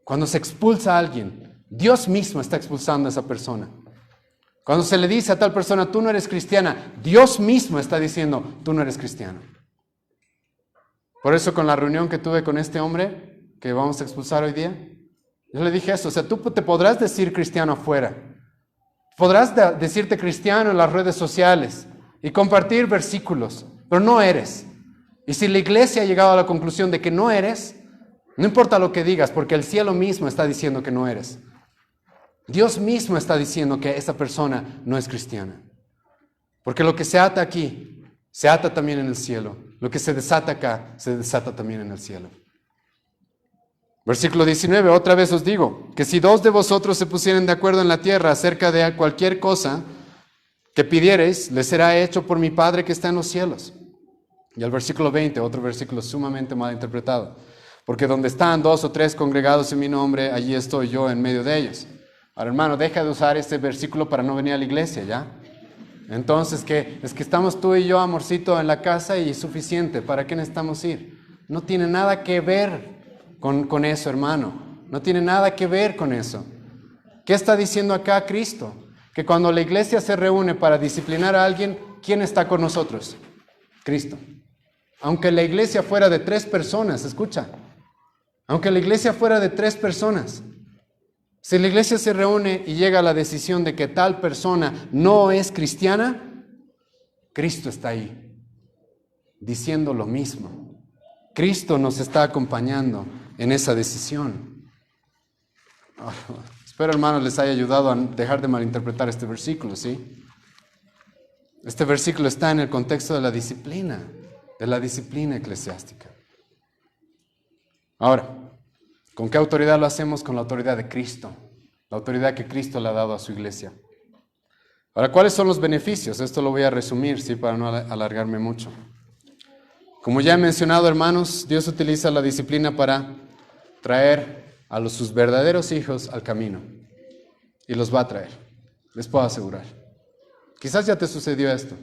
Cuando se expulsa a alguien, Dios mismo está expulsando a esa persona. Cuando se le dice a tal persona, tú no eres cristiana, Dios mismo está diciendo, tú no eres cristiano. Por eso con la reunión que tuve con este hombre, que vamos a expulsar hoy día, yo le dije eso, o sea, tú te podrás decir cristiano afuera, podrás decirte cristiano en las redes sociales y compartir versículos, pero no eres. Y si la iglesia ha llegado a la conclusión de que no eres, no importa lo que digas, porque el cielo mismo está diciendo que no eres. Dios mismo está diciendo que esa persona no es cristiana. Porque lo que se ata aquí, se ata también en el cielo. Lo que se desata acá, se desata también en el cielo. Versículo 19, otra vez os digo, que si dos de vosotros se pusieren de acuerdo en la tierra acerca de cualquier cosa que pidiereis, les será hecho por mi Padre que está en los cielos. Y el versículo 20, otro versículo sumamente mal interpretado. Porque donde están dos o tres congregados en mi nombre, allí estoy yo en medio de ellos. Ahora, hermano, deja de usar este versículo para no venir a la iglesia, ¿ya? Entonces, ¿qué? Es que estamos tú y yo, amorcito, en la casa y es suficiente. ¿Para qué necesitamos ir? No tiene nada que ver con eso, hermano. No tiene nada que ver con eso. ¿Qué está diciendo acá Cristo? Que cuando la iglesia se reúne para disciplinar a alguien, ¿quién está con nosotros? Cristo. Aunque la iglesia fuera de 3 personas, escucha. Aunque la iglesia fuera de 3 personas. Si la iglesia se reúne y llega a la decisión de que tal persona no es cristiana, Cristo está ahí, diciendo lo mismo. Cristo nos está acompañando en esa decisión. Espero, hermanos, les haya ayudado a dejar de malinterpretar este versículo, ¿sí? Este versículo está en el contexto de la disciplina eclesiástica. Ahora, ¿con qué autoridad lo hacemos? Con la autoridad de Cristo, la autoridad que Cristo le ha dado a su iglesia. Ahora, ¿cuáles son los beneficios? Esto lo voy a resumir, ¿sí? Para no alargarme mucho. Como ya he mencionado, hermanos, Dios utiliza la disciplina para traer a sus verdaderos hijos al camino. Y los va a traer, les puedo asegurar. Quizás ya te sucedió esto.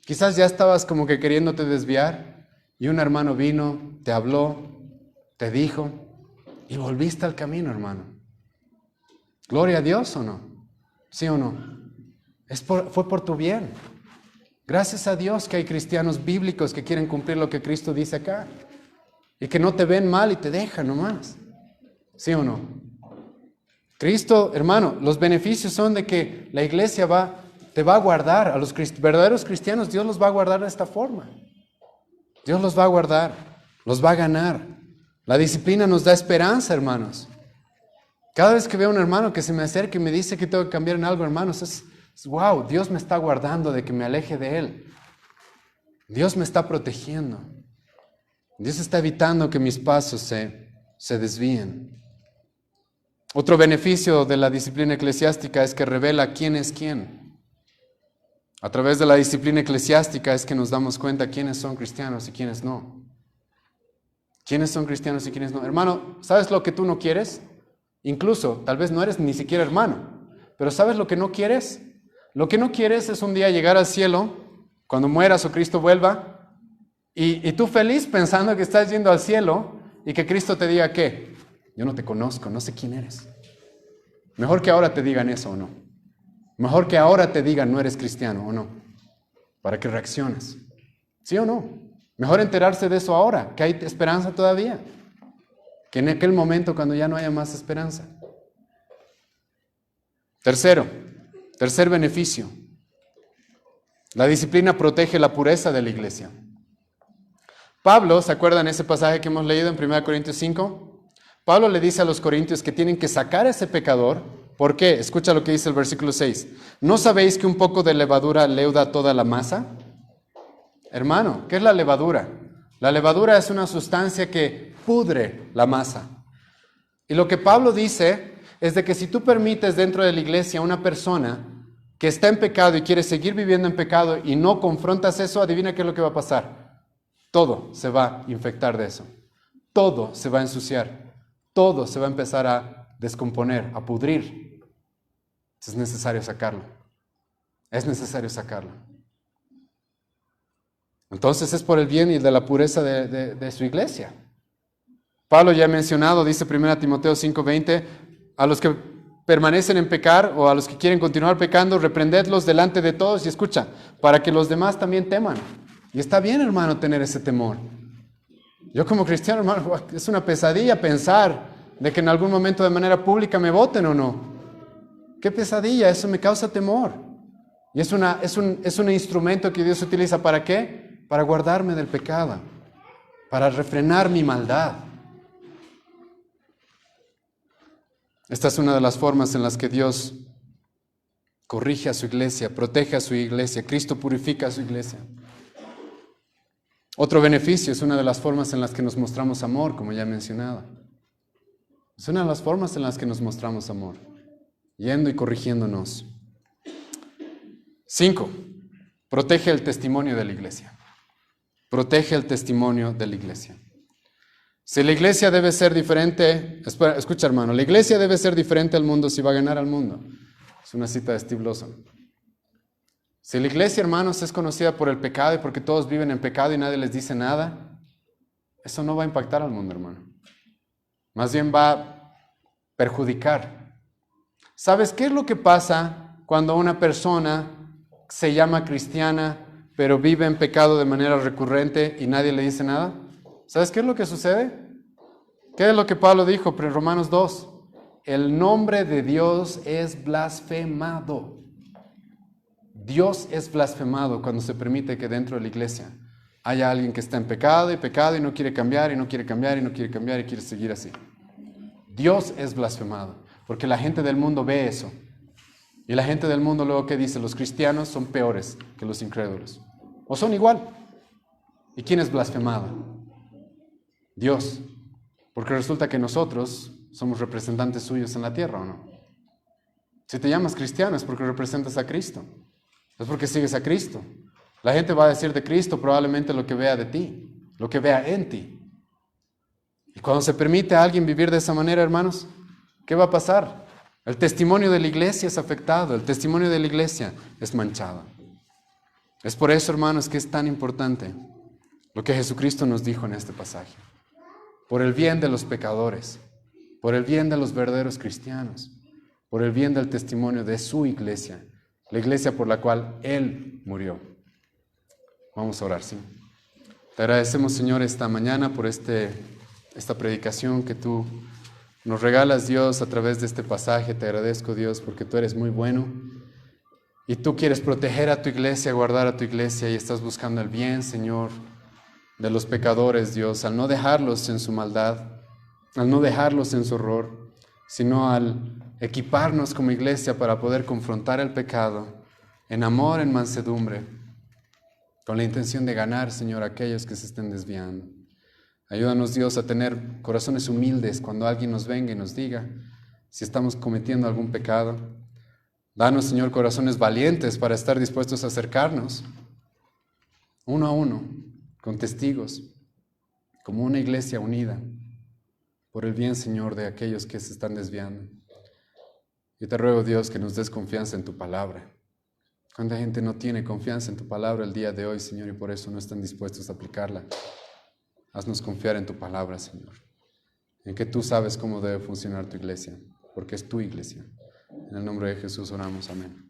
Quizás ya estabas como que queriéndote desviar y un hermano vino, te habló, te dijo y volviste al camino, hermano. ¿Gloria a Dios o no? ¿Sí o no? Fue por tu bien. Gracias a Dios que hay cristianos bíblicos que quieren cumplir lo que Cristo dice acá y que no te ven mal y te dejan nomás. ¿Sí o no? Cristo, hermano, los beneficios son de que la iglesia te va a guardar. A los verdaderos cristianos Dios los va a guardar de esta forma. Dios los va a guardar, los va a ganar. La disciplina nos da esperanza, hermanos. Cada vez que veo a un hermano que se me acerca y me dice que tengo que cambiar en algo, hermanos, es wow, Dios me está guardando de que me aleje de Él. Dios me está protegiendo. Dios está evitando que mis pasos se desvíen. Otro beneficio de la disciplina eclesiástica es que revela quién es quién. A través de la disciplina eclesiástica es que nos damos cuenta quiénes son cristianos y quiénes no. ¿Quiénes son cristianos y quiénes no? Hermano, ¿sabes lo que tú no quieres? Incluso, tal vez no eres ni siquiera hermano, pero ¿sabes lo que no quieres? Lo que no quieres es un día llegar al cielo, cuando mueras o Cristo vuelva, y tú feliz pensando que estás yendo al cielo y que Cristo te diga, ¿qué? Yo no te conozco, no sé quién eres. Mejor que ahora te digan eso o no. Mejor que ahora te digan no eres cristiano o no, para que reacciones. ¿Sí o no? Mejor enterarse de eso ahora, que hay esperanza todavía, que en aquel momento cuando ya no haya más esperanza. Tercer beneficio. La disciplina protege la pureza de la iglesia. Pablo, ¿se acuerdan ese pasaje que hemos leído en 1 Corintios 5? Pablo le dice a los corintios que tienen que sacar a ese pecador. ¿Por qué? Escucha lo que dice el versículo 6. ¿No sabéis que un poco de levadura leuda toda la masa? Hermano, ¿qué es la levadura? La levadura es una sustancia que pudre la masa. Y lo que Pablo dice es de que si tú permites dentro de la iglesia a una persona que está en pecado y quiere seguir viviendo en pecado y no confrontas eso, adivina qué es lo que va a pasar. Todo se va a infectar de eso. Todo se va a ensuciar. Todo se va a empezar a descomponer, a pudrir. Es necesario sacarlo. Es necesario sacarlo. Entonces es por el bien y de la pureza de su iglesia. Pablo ya ha mencionado, dice 1 Timoteo 5:20, a los que permanecen en pecar o a los que quieren continuar pecando, reprendedlos delante de todos y escucha, para que los demás también teman. Y está bien, hermano, tener ese temor. Yo como cristiano, hermano, es una pesadilla pensar de que en algún momento de manera pública me voten o no. ¡Qué pesadilla! Eso me causa temor. Y es un instrumento que Dios utiliza ¿para qué? Para guardarme del pecado, para refrenar mi maldad. Esta es una de las formas en las que Dios corrige a su iglesia, protege a su iglesia. Cristo purifica a su iglesia. Otro beneficio es una de las formas en las que nos mostramos amor, como ya he mencionado. Es una de las formas en las que nos mostramos amor, yendo y corrigiéndonos. 5. Protege el testimonio de la iglesia. Protege el testimonio de la iglesia. Si la iglesia debe ser diferente, escucha hermano, la iglesia debe ser diferente al mundo si va a ganar al mundo. Es una cita de Steve Lawson. Si la iglesia, hermanos, es conocida por el pecado y porque todos viven en pecado y nadie les dice nada, eso no va a impactar al mundo, hermano. Más bien va a perjudicar. ¿Sabes qué es lo que pasa cuando una persona se llama cristiana, pero vive en pecado de manera recurrente y nadie le dice nada? ¿Sabes qué es lo que sucede? ¿Qué es lo que Pablo dijo en Romanos 2? El nombre de Dios es blasfemado. Dios es blasfemado cuando se permite que dentro de la iglesia haya alguien que está en pecado y no quiere cambiar y no quiere cambiar y no quiere cambiar y quiere seguir así. Dios es blasfemado porque la gente del mundo ve eso. Y la gente del mundo luego ¿qué dice? Los cristianos son peores que los incrédulos. O son igual. ¿Y quién es blasfemado? Dios. Porque resulta que nosotros somos representantes suyos en la tierra, ¿o no? Si te llamas cristiano es porque representas a Cristo. Es porque sigues a Cristo. La gente va a decir de Cristo probablemente lo que vea de ti, lo que vea en ti. Y cuando se permite a alguien vivir de esa manera, hermanos, ¿qué va a pasar? El testimonio de la iglesia es afectado, el testimonio de la iglesia es manchado. Es por eso, hermanos, que es tan importante lo que Jesucristo nos dijo en este pasaje. Por el bien de los pecadores, por el bien de los verdaderos cristianos, por el bien del testimonio de su iglesia, la iglesia por la cual Él murió. Vamos a orar, ¿sí? Te agradecemos, Señor, esta mañana por esta predicación que tú nos regalas, Dios, a través de este pasaje. Te agradezco, Dios, porque tú eres muy bueno y tú quieres proteger a tu iglesia, guardar a tu iglesia y estás buscando el bien, Señor, de los pecadores, Dios, al no dejarlos en su maldad, al no dejarlos en su horror, sino al equiparnos como iglesia para poder confrontar el pecado en amor, en mansedumbre, con la intención de ganar, Señor, a aquellos que se estén desviando. Ayúdanos, Dios, a tener corazones humildes cuando alguien nos venga y nos diga si estamos cometiendo algún pecado. Danos, Señor, corazones valientes para estar dispuestos a acercarnos uno a uno, con testigos, como una iglesia unida, por el bien, Señor, de aquellos que se están desviando. Yo te ruego, Dios, que nos des confianza en tu palabra. ¿Cuánta gente no tiene confianza en tu palabra el día de hoy, Señor, y por eso no están dispuestos a aplicarla? Haznos confiar en tu palabra, Señor, en que tú sabes cómo debe funcionar tu iglesia, porque es tu iglesia. En el nombre de Jesús oramos, amén.